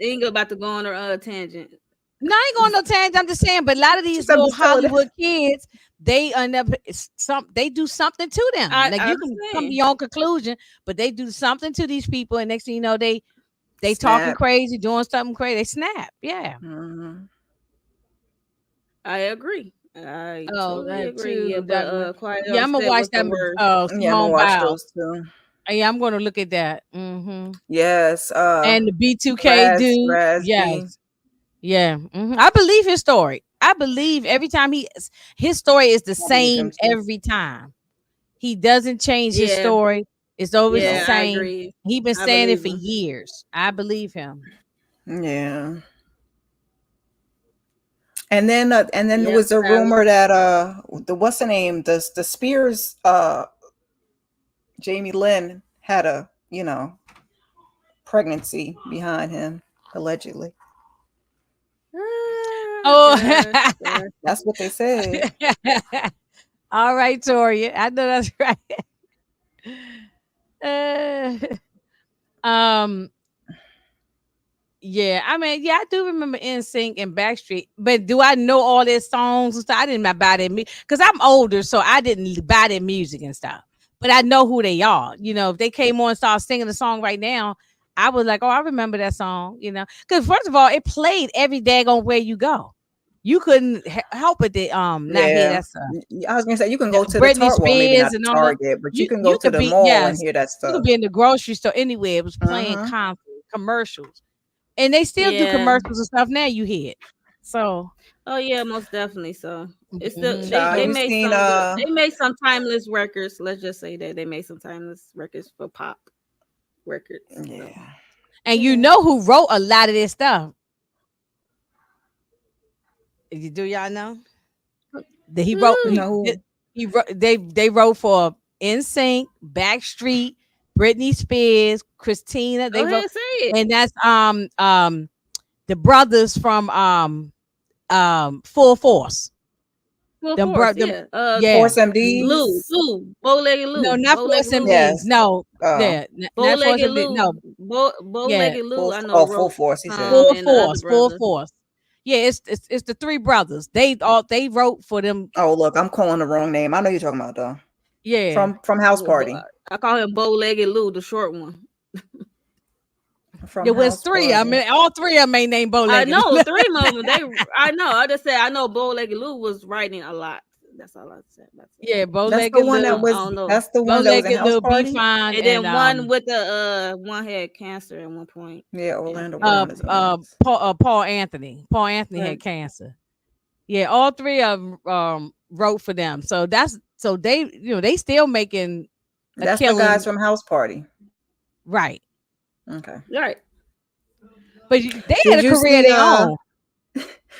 Inga about to go on her tangent. no, I ain't going no tangent. I'm just saying, but a lot of She these said, I'm little just telling it. Hollywood kids, they end up they do something to them. I Like you can come to understand. your own conclusion, but they do something to these people, and next thing you know, they talking Snap. crazy, doing something crazy. They snap. Yeah. Mhm. I agree. I Oh, totally that agree. Yeah, too. but Quiet Yeah, on I'm gonna Set watch was the that. worst. Yeah, I'm gonna Simone watch Biles. those too. Yeah, I'm gonna look at that. Mm-hmm. Yes. And the B2K dude. Rasby. Yes. Yeah. I believe his story. I believe every time his story is the I believe same him too. every time. He doesn't change his Yeah, story. It's always the No. I same. agree. He been I saying it believe for him. years. I believe him. Yeah. And then there Yep, was a Tyler. rumor that what's the name? The Spears Jamie Lynn had a pregnancy behind him. allegedly. Oh. That's what they said. All right, Toria. I know that's right. Um, yeah, I mean, yeah, I do remember NSYNC and Backstreet, but do I know all their songs and stuff? I didn't buy their music because I'm older, so I didn't buy their music and stuff. But I know who they are. You know, if they came on and started singing the song right now, I was like, oh, I remember that song. You know, because first of all, it played every daggone where you go. You couldn't help it that not hear that stuff. I was gonna say you can go to Britney the well, maybe not Spears and the all that. Target, but you can go You to could the be mall and yes, hear that you stuff. could be in the grocery store anywhere. It was playing commercials, and they still do Yeah. commercials and stuff now. You hear it, so Oh yeah, most definitely. So it's still mhm. Child, they you made seen some good. They made some timeless records. Let's just say that they made some timeless records for pop records. So. yeah. And you know who wrote a lot of this stuff? Do y'all know that he wrote? No. He wrote. They wrote for NSYNC, Backstreet, Britney Spears, Christina. They Go wrote, ahead, say it. and that's the brothers from Full Force. Full Them Force, them, yeah. yeah. Force MDs. Lou, Bow-legged Lou. No, not Bow-legged Force Lou. MDs. Yes. No, Oh. yeah, not Force Bow-legged MDs. Lou. No, Bow-legged Lou. I know. Full wrote Force. He said. Full and the other Force. Full brother. Force. Yeah, it's the three brothers. They wrote for them. Oh, look, I'm calling the wrong name. I know you're talking about though. Yeah, From House Party. I call him Bow-legged Lou, the short one. From there was House three. Party. I mean, all three of them ain't named Bow-legged. I know 3 of them. I know. I just said I know Bow-legged Lou was writing a lot. That's all I said. Yeah, That's Bow-legged the one Lou. that was. I don't know. That's the one that was in Bow-legged House Lou be Party. fine. And then one with the one had cancer at one point. Yeah, Orlando Brown is Paul Anthony. Paul Anthony had cancer. Yeah, all three of them wrote for them. So they they still making That's killing. the guys from House Party. Right. Okay. Right. But they had a career of their own.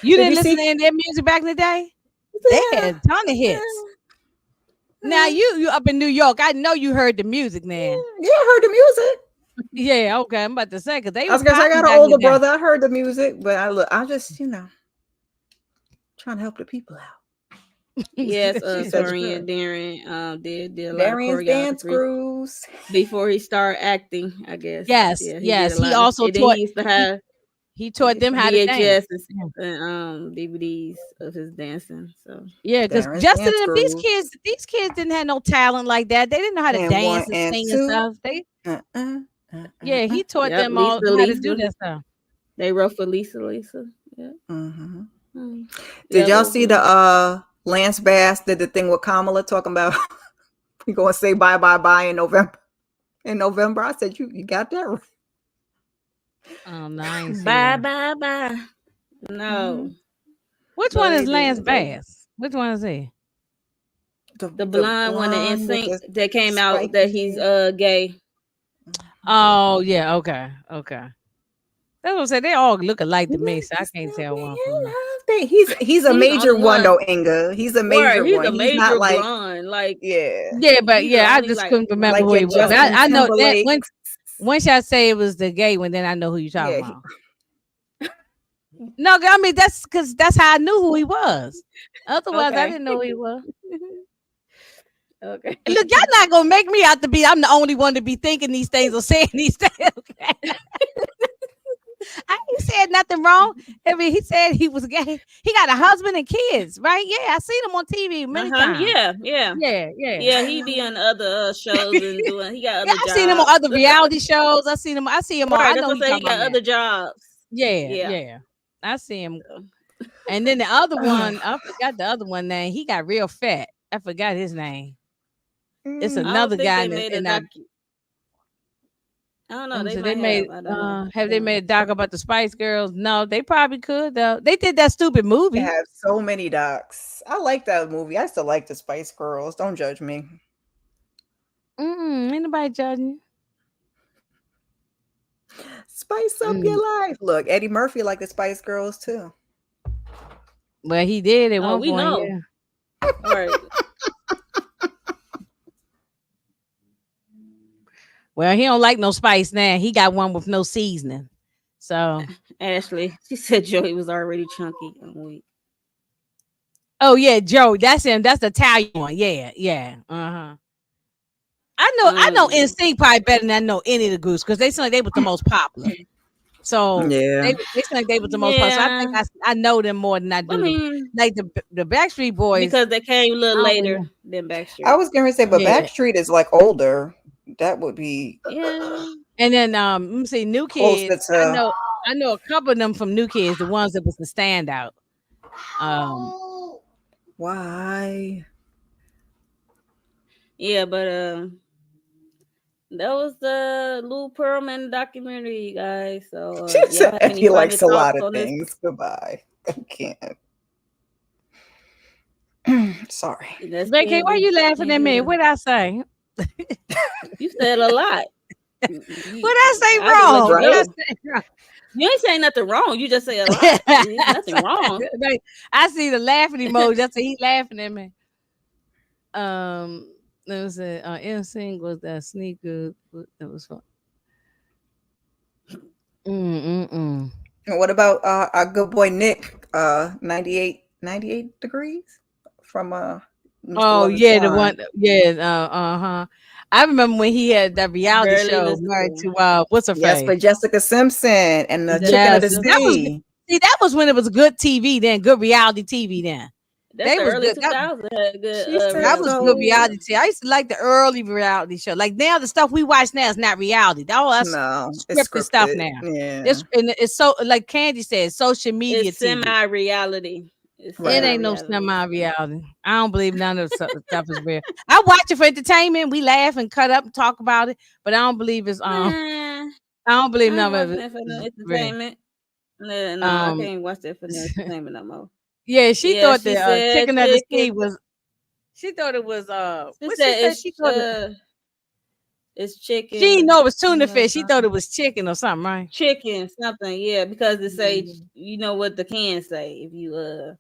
You didn't listen see- to their music back in the day? They had a ton of hits. Now you up in New York. I know you heard the music now. Yeah, I heard the music. Yeah, okay. I'm about to say because they I was gonna say I got an older brother. I heard the music, but I just trying to help the people out. Yes, Dorian Darren did a lot Darian's of dance choreography crews before he started acting, I guess. Yes, Yeah, he also taught. He used to have he taught them how to dance. and DVDs of his dancing. So yeah, because Justin and these kids didn't have no talent like that. They didn't know how to dance and sing and stuff. They he taught them all how to do that stuff. They wrote for Lisa. Yeah. Mm-hmm. Did y'all see the Lance Bass did the thing with Kamala talking about we gonna say bye in November? In November, I said you got that right. Oh, nice. Bye. No. Which one is Lance Bass? Which one is he? The blonde one in NSYNC that came out that he's gay. Oh yeah, okay. That's what I'm saying. They all look alike to me, so I can't tell one from them. He's a major one though, Inga. He's a major one. He's a major not like blonde, like yeah, but I just couldn't remember who he was. I know that once I say it was the gay one, then I know who you're talking about. No, I mean that's because that's how I knew who he was. Otherwise, I didn't know who he was. Okay. Look, y'all not gonna make me out to be. I'm the only one to be thinking these things or saying these things. Okay? I ain't said nothing wrong. I mean, he said he was gay. He got a husband and kids, right? Yeah, I seen him on TV many times. Yeah. He be on other shows and doing. He got other jobs. I seen him on other reality shows. I see him on. I know he got other jobs. Yeah. I see him. And then the other one, I forgot the other one name. He got real fat. I forgot his name. It's another guy. I don't know. Have they made a doc about the Spice Girls? No, they probably could though. They did that stupid movie. They have so many docs. I like that movie. I still like the Spice Girls. Don't judge me. Ain't nobody judging you. Spice up your life. Look, Eddie Murphy liked the Spice Girls too. Well, he did at one point. Know. Yeah. All right. Well, he don't like no spice now. He got one with no seasoning. So, Ashley, she said Joey was already chunky and weak. oh yeah, Joe, that's him. That's the Italian one. Yeah, yeah. I know NSYNC probably better than I know any of the groups because they seem like they was the most popular. So Yeah. they seem like they was the most popular. So I think I know them more than I do. Like the Backstreet Boys, because they came a little I don't later know. than Backstreet. I was gonna say, but Yeah. Backstreet is like older. That would be Yeah. And then let me see, New closer Kids. to. I know a couple of them from New Kids, the ones that was the standout. Why? Yeah, but that was the Lou Pearlman documentary, you guys. So She y'all said have any he final likes a lot thoughts of on this? things. Goodbye. I can't. Sorry. That's Becky, why Candy. you laughing at me? What did I say? You said a lot. What did I say I just let wrong? you What did I know. say wrong? You ain't saying nothing wrong. You just say a lot. There's nothing wrong. Like, I see the laughing emoji. I say he laughing at me. Let me say, NSYNC was that sneaker that was fun. And what about our good boy Nick? 98 degrees from Mr. Oh Love and yeah, the Swine. one. Yeah. I remember when he had that reality Barely show listened married to to what's her Yes, face? for Jessica Simpson and the Chicken of the Yes, that was Sea. see that was when it was good TV then, good reality TV then. That's They the was early good. 2000s. Had good She said That was so. good reality TV. I used to like the early reality show. Like now, the stuff we watch now is not reality. That all that's No, it's scripted stuff scripted. now. Yeah. It's so like Candy said, social media It's TV. semi-reality. It ain't no semi-reality. I don't believe none of the stuff is real. I watch it for entertainment. We laugh and cut up and talk about it, but I don't believe it's I don't believe none of watching it that for no is real. entertainment. No, I can't watch that for no entertainment no more. Yeah, she thought she the said Chicken of the Sea chicken. was. She thought it was She what said she said? it's, She thought it's chicken. she didn't know it was tuna you know, fish. She thought it was chicken or something, right? chicken something. Yeah, because it say you know what the can say if you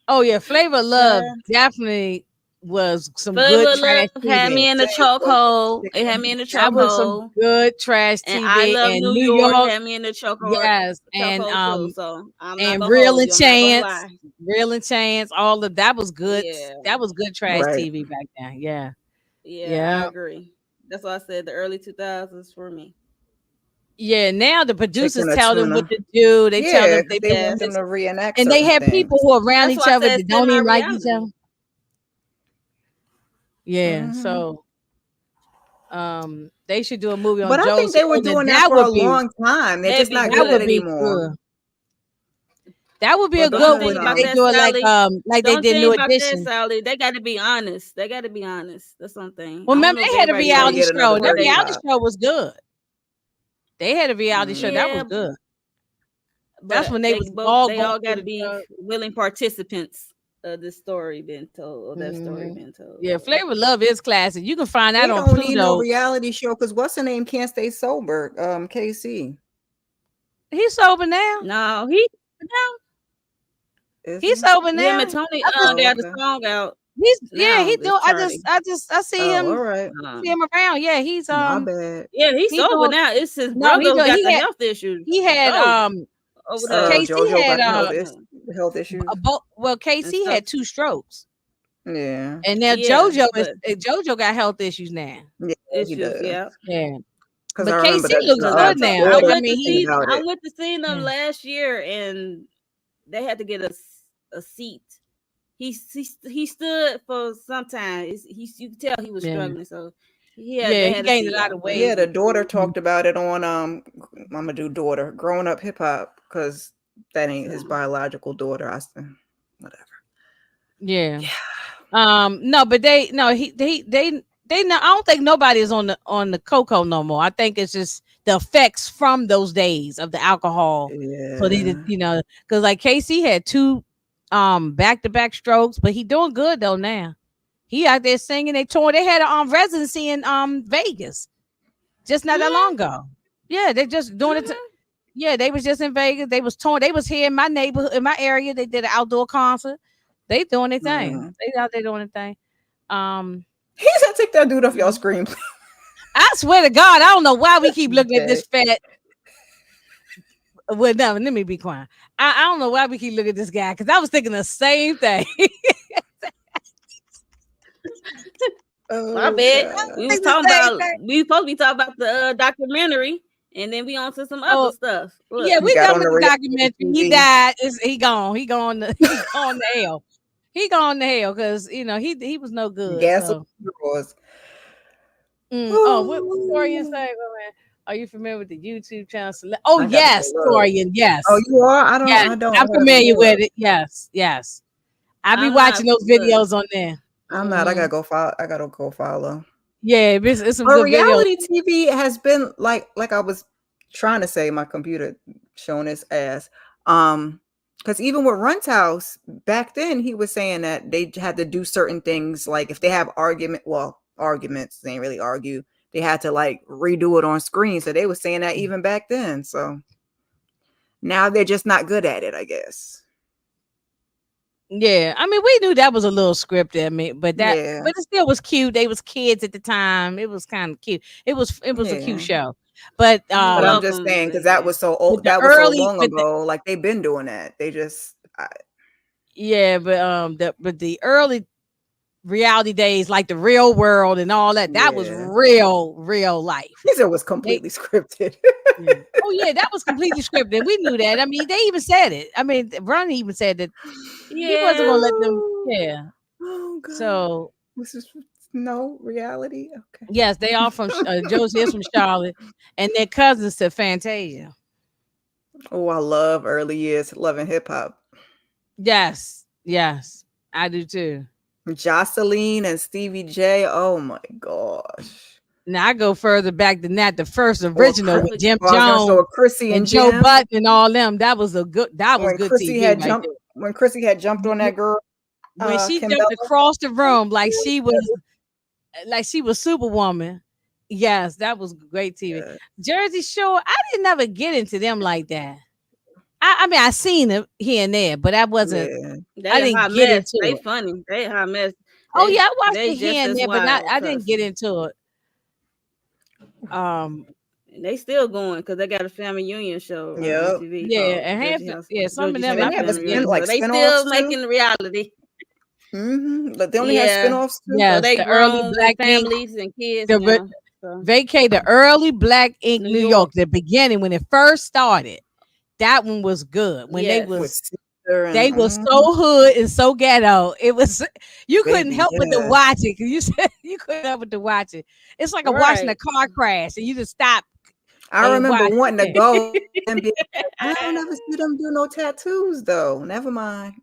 Oh yeah, Flavor of Love Child. definitely was some Flavor good of trash Love TV. had me in the chokehold. It had me in the That was some chokehold. good trash TV. And I Love and New York had me in the chokehold. Yes, and too, so I'm not and gonna Real hold and you. I'm not gonna Chance, lie. Real and Chance, all of that was good. Yeah. That was good trash Right. TV back then. Yeah. Yeah, I agree. That's why I said the early 2000s for me. Yeah, now the producers Chicken or tell them tuna. what to do. They tell them they want them to reenact and they certain have things. people who are around That's each why I other said that don't even like each semi-reality. other. Yeah, Mhm. so they should do a movie on But I Joe think they were Spoon, and doing that for a would be long time. They're just not That'd be doing good. it anymore. That would be But a don't good you one. think If about they that, do it Sally? like they Don't did think New about that, Edition. Sally. They got to be honest. They got to be honest. That's something. Well, remember they had a reality get show. another That Dirty reality Pop. show was good. They had a reality show that was Yeah, good. but That's when they was both all they going all got through to be the willing participants of the story being told or that story being told. Yeah, Flavor of Love is classic. You can find that They on don't need no Pluto. reality show because what's her name can't stay sober. KC. He's sober now. No, He's sober now. Him and Tony got the song out. He's now, he this do. I Charlie. see him. All right. See him around. Yeah, he's My bad. Yeah, he's he sober doing- now. It's his No, he brother who doing- got he the had- health issues. he had over there. Casey JoJo had got health issues. well, Casey stuff. had 2 strokes, Yeah. and now Yeah, JoJo got health issues now. Yeah, he issues. does. Yeah. Yeah, Because but I remember KC that looks good the now. daughter I mean, talking about I it. went to see them Yeah. last year, and they had to get a seat. He stood for some time. You could tell he was struggling. So he gained a lot of weight. Yeah, the daughter talked about it on I'm gonna do daughter growing up hip hop because that ain't his biological daughter. I said whatever. Yeah. No, but they no I don't think nobody is on the cocoa no more. I think it's just the effects from those days of the alcohol. Yeah. So they did, because like KC had 2 back-to-back strokes, but he doing good though now. He out there singing. They had a residency in Vegas just not that long ago. Yeah, they just doing it. Yeah, they was just in Vegas. They was touring. They was here in my neighborhood, in my area. They did an outdoor concert. They doing their thing. They out there doing their thing. He said, "Take that dude off y'all screen." I swear to God, I don't know why we keep looking at this fat. Well, no, let me be quiet. I don't know why we keep looking at this guy because I was thinking the same thing. My Oh bad. God. We was The talking same about thing. we supposed to be talking about the documentary, and then we on to some other Oh, stuff. Look, yeah, We we got done on with the the reality documentary. He TV. died. He gone. He gone. He gone to hell. He gone to hell because he was no good. Gasoline So, Girls. what Torian say? Wait a minute. Are you familiar with the YouTube channel? Oh I got to go yes, look. Torian. Yes, Oh, you are? I yes. don't I'm have familiar it with up. it. Yes, yes. I be I'm watching not those look. videos on there. I'm not. I Mhm. gotta go follow. Yeah, it's some But good videos. reality TV has been like I was trying to say, my computer showing its ass. Because even with Run's House back then, he was saying that they had to do certain things, like if they have arguments, they ain't really argue. They had to like redo it on screen. So they were saying that even back then. So now they're just not good at it, I guess. Yeah, I mean, we knew that was a little scripted, but Yeah. it still was cute. They was kids at the time. It was kind of cute. It was a cute Yeah. show. But But I'm Welcome, just saying, because baby. that was so with old, the that was so early, long ago. Like they've been doing that. They just but the early reality days, like the Real World and all that, that was yeah. real life. It was They, completely scripted. oh yeah, that was completely scripted. We knew that. I mean, they even said it. I mean, Ron even said that he wasn't Yeah. gonna let them. Yeah. Oh God. So This is no reality. Okay. yes, they all from Josie is from Charlotte, and their cousins to Fantasia. Oh, I love early years, loving hip hop. Yes, I do too. Jocelyn and Stevie J. Oh my gosh. Now I go further back than that. The first Or original with Jim I was gonna Jones show Chrissy and and Joe Jim. Button and all them. That was good When TV Chrissy had right jumped, there. when Chrissy had jumped on that girl, When she Kim jumped Bella. across the room like she was Superwoman. Yes, that was great TV. Yeah. Jersey Shore, I didn't ever get into them like that. I mean, I seen it here and there, but I wasn't. Yeah. They I a didn't hot get mess. into They it. funny. They a hot mess. Oh They yeah, I watched they it here just and as there, but wild. I didn't get Trust me. into it. And they still going because they got a family union show on Yep. MTV Yeah, called and half Jersey House. some of Georgie them And I they Shore have a couldn't Family spin get. Reunion. like So they spinoffs still too. making reality. But they only have Yeah. spinoffs too. So Yes, they the early grown Black with Ink, families and kids the now. So vacate the early Black Ink New New York. York, the beginning when it first started. That one was good. When Yes. With Caesar they and were so hood and so ghetto. It was you couldn't baby, help but to yeah. watch it because you said you couldn't help but to watch it. It's like a watching a Right. car crash and you just stop I and remember watch wanting to it. go and be like, I don't ever see them do no tattoos though. Never mind.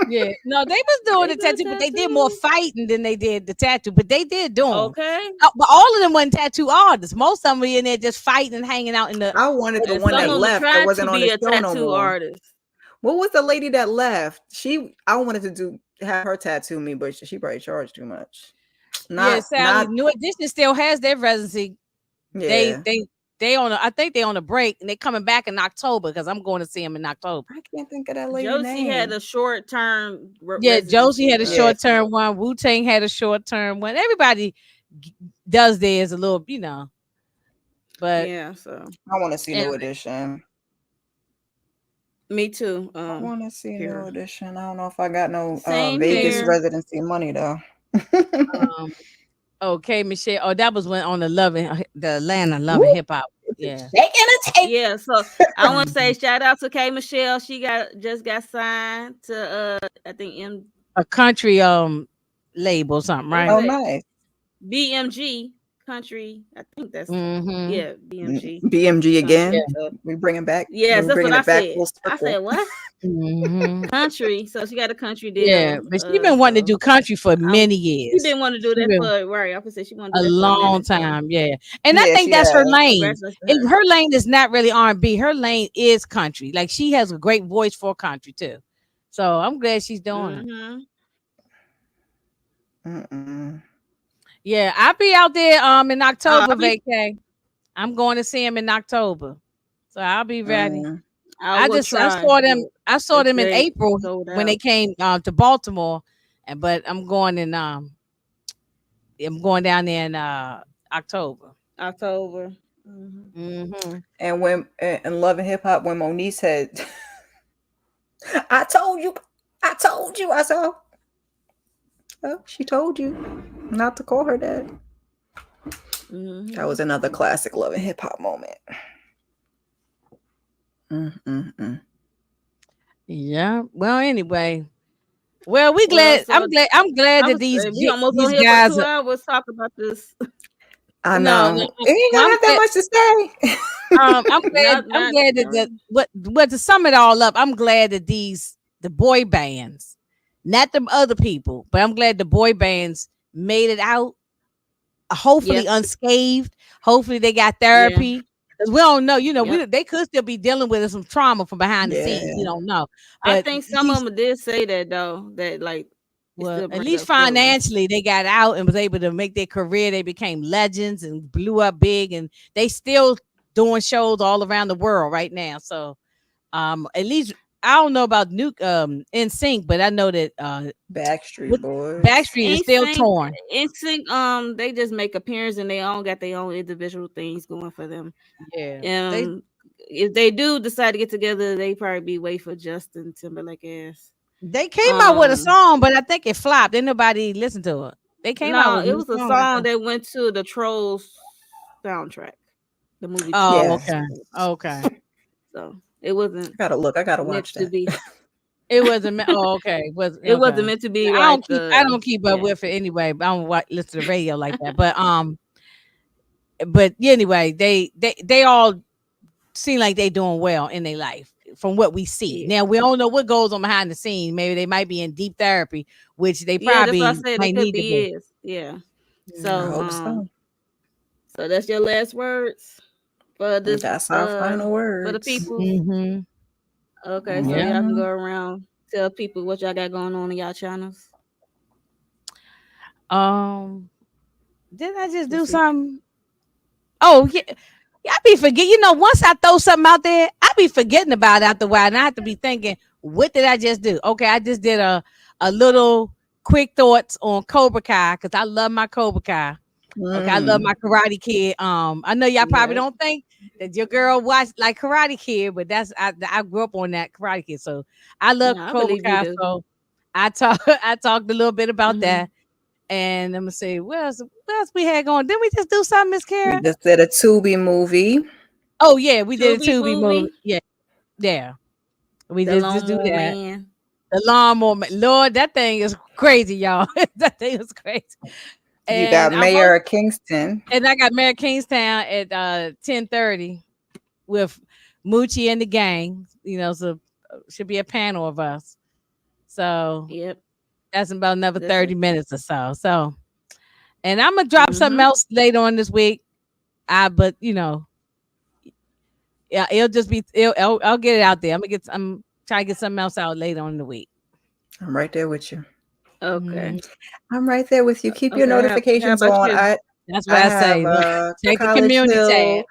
Yeah, no, they was doing They the do tattoo, but they did more tattoos. fighting than they did the tattoo. But they did do them. Okay. But all of them wasn't tattoo artists. Most of them were in there just fighting and hanging out in the. I wanted the And one some that of them left that tried wasn't to on be the a show no tattoo more. artist. What was the lady that left? I wanted to have her tattoo me, but she probably charged too much. Yeah, Sally. New Edition still has their residency. Yeah. They on. I think they on a break and they coming back in October because I'm going to see them in October. I can't think of that lady Josie name. had a short term. Yeah, Josie had a Yeah. short term one. Wu Tang had a short term one. Everybody does theirs a little, But yeah, so I want to see New anyway, Edition. me too. I want to see here. New Edition. I don't know if I got no Same Vegas here. residency money though. Okay, Michelle. Oh, that was when on the Atlanta Loving Hip Hop. Yeah. Yeah, so I want to say shout out to K Michelle. She just got signed to I think a country label or something, right? Oh, nice. BMG Country. I think that's Mhm. BMG. BMG again. Yeah. We bringing back. Yes, that's what I said. Full I circle. said what? Mhm. Country. So she got a country deal. Yeah, but she been wanting to do country for many years. She been wanting to do that for right. I say she wanted to do a that long for a minute, time. Yeah, and I Yeah, think she that's her has. lane. Congratulations to her. Her lane is not really R&B. Her lane is country. Like she has a great voice for country too. So I'm glad she's doing it. Mm-mm. Yeah, I'll be out there in October, vacay. I'm going to see him in October, so I'll be ready. I saw them in April when they came to Baltimore, but I'm going in I'm going down there in October. October. Mm-hmm. And when in Love and Hip Hop, when Monique said, I told you. I said, oh, she told you not to call her dad. That was another classic Love and Hip Hop moment. Yeah. Well, anyway. Well, we glad. I'm glad that these guys. For 2 hours talking about this. I know. You ain't gonna have that much to say. I'm glad. I'm glad that to sum it all up, I'm glad that the boy bands, not them other people, but I'm glad the boy bands made it out. Hopefully unscathed. Hopefully they got therapy. Because we don't know, they could still be dealing with some trauma from behind the scenes. You don't know. But I think some of them did say that though, that like, well, at least financially they got out and was able to make their career. They became legends and blew up big, and they still doing shows all around the world right now. So, at least I don't know about NSYNC, but I know that Backstreet Boys. Backstreet is still torn. NSYNC, they just make appearances and they all got their own individual things going for them. Yeah. If they do decide to get together, they probably be wait for Justin Timberlake ass. They came out with a song, but I think it flopped. Didn't nobody listen to it. They came out with it was a song that went to the Trolls soundtrack, the movie. Oh, okay. So it wasn't. I gotta watch that. It wasn't. Oh, okay. It wasn't meant to be. I don't keep up with it anyway. But I don't listen to the radio like that. But anyway, they all seem like they doing well in their life from what we see. Now we don't know what goes on behind the scenes. Maybe they might be in deep therapy, which they probably might need to be. Yeah. So so that's your last words for this. That's our final words for the people. Mm-hmm. Okay, so y'all can go around, tell people what y'all got going on in y'all channels. Did I just do something? Oh yeah. I be forgetting. Once I throw something out there, I be forgetting about it after a while, and I have to be thinking, what did I just do? Okay, I just did a little quick thoughts on Cobra Kai because I love my Cobra Kai. Okay, I love my Karate Kid. I know y'all probably don't think that your girl watched like Karate Kid, but I grew up on that Karate Kid, so I love Cobra Kai. So I talked a little bit about that. And I'm gonna say, what else we had going? Didn't we just do something, Miss Kara? We just did a Tubi movie. Oh yeah, we did a Tubi movie. Yeah. We just do that. Man. The Lawnmower Man. Lord, that thing is crazy, y'all. That thing is crazy. And you got Mayor of Kingston. And I got Mayor of Kingstown at 10:30 with Moochie and the gang. So should be a panel of us. So that's about another 30 minutes or so. So, and I'm gonna drop something else later on this week. But it'll just be. I'll get it out there. I'm trying to get something else out later on in the week. I'm right there with you. Okay, I'm right there with you. Keep your notifications on. That's what I say. Check the community tab.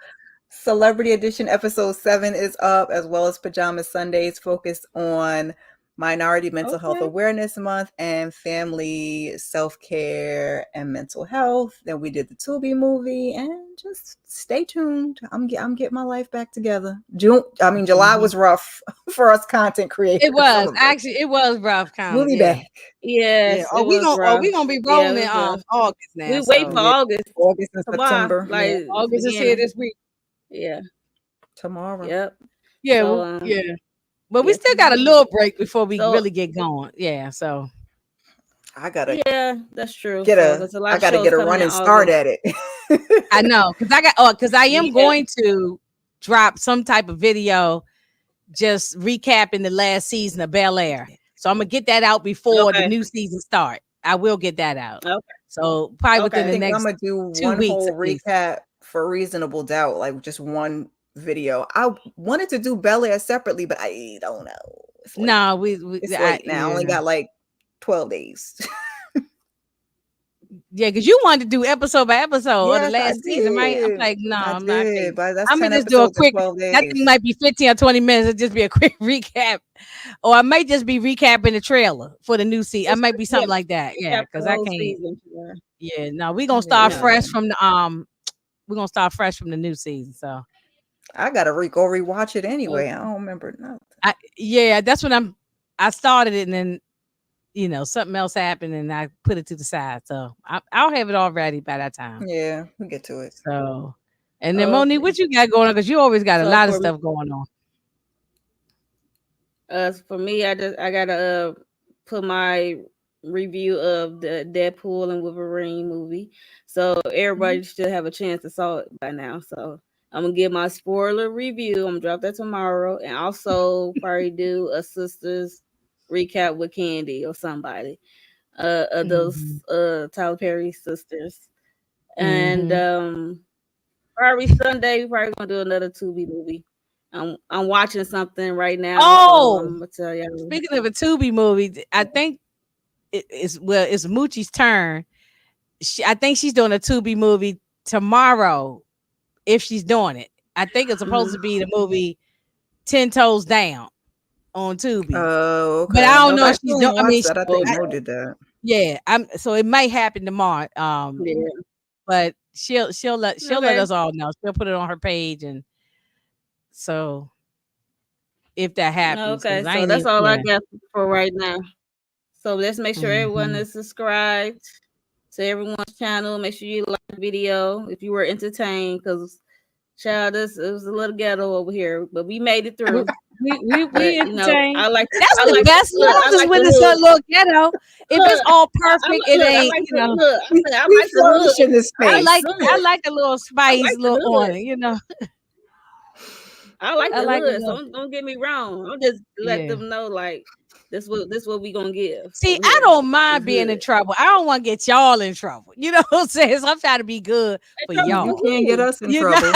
Celebrity Edition episode 7 is up, as well as Pajama Sundays, focused on Minority Mental Health Awareness Month and family self-care and mental health. Then we did the Tubi movie, and just stay tuned. I'm getting my life back together. July was rough for us content creators. It was rough. We'll be back. Yes. Are we gonna be rolling in August now? We wait for August and September. August is here this week. Yeah. Tomorrow. Yep. Yeah. But we still got a little break before we really get going. Yeah, so I gotta. Yeah, that's true. I gotta get a running start at it. I know, because I am going to drop some type of video just recapping the last season of Bel-Air. So I'm gonna get that out before the new season start. I will get that out. Okay. So probably within the next. I'm gonna do 2 weeks, whole recap for Reasonable Doubt, like just one video. I wanted to do Bel-Air separately, but I don't know. No, it's late now. I only got like 12 days. Yeah, because you wanted to do episode by episode of the last season, right? I'm like, no, I'm not. I'm gonna just do a quick. That thing might be 15 or 20 minutes. It'll just be a quick recap, or I might just be recapping the trailer for the new season. I might be something like that. Yeah, because I can't. Yeah, no, we gonna start fresh from the gonna start fresh from the new season. So I gotta go rewatch it anyway. I don't remember nothing. Yeah, that's when I started it, and then something else happened, and I put it to the side. So I'll have it all ready by that time. Yeah, we'll get to it. So, and then Monique, what you got going on? Because you always got a lot of stuff going on. For me, I gotta put my review of the Deadpool and Wolverine movie, so everybody should have a chance to saw it by now. So I'm gonna give my spoiler review. I'm gonna drop that tomorrow, and also probably do a sisters recap with Candy or somebody of those Tyler Perry sisters, and probably Sunday we're probably gonna do another Tubi movie. I'm watching something right now. Oh, I'm gonna tell you. Speaking of a Tubi movie, I think it's Moochie's turn. I think she's doing a Tubi movie tomorrow. If she's doing it, I think it's supposed to be the movie 10 Toes Down on Tubi. Oh, okay. But I don't know if she's doing. I mean, I think Mo did that. Yeah, so it might happen tomorrow. But she'll let us all know. She'll put it on her page, and so if that happens, okay. So that's all I got for right now. So let's make sure everyone is subscribed to everyone's channel. Make sure you like the video if you were entertained, because child, it was a little ghetto over here, but we made it through. We entertained. I like that's the best love is when it's a little ghetto. If it's all perfect, it ain't. I like a little spice, little on it. I like the hood. So don't get me wrong. I'm just let them know like this what we gonna give. See, I don't mind being in trouble. I don't want to get y'all in trouble. You know what I'm saying? So I'm trying to be good for y'all. You can't get us in trouble.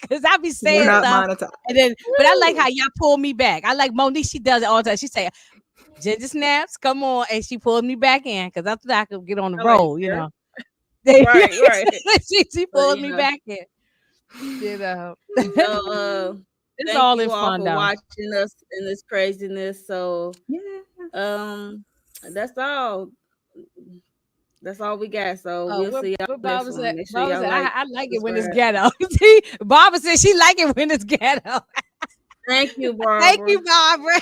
Because I be saying stuff. And then, but I like how y'all pull me back. I like Monique. She does it all the time. She say, "Ginger snaps, come on," and she pulled me back in because I thought I could get on the roll. Right. she pulled me back in. So, it's all in fun for watching us in this craziness. So that's all. That's all we got. So we'll see y'all next one. Make sure y'all I like it when it's ghetto. See, Barbara said she like it when it's ghetto. Thank you, Barbara. Thank you, Barbara.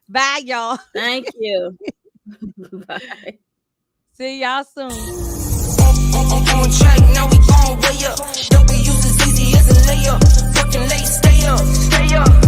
Bye, y'all. Thank you. Bye. See y'all soon. On track, now we gon' way up. Don't be used as easy as a layup. Fucking late, stay up.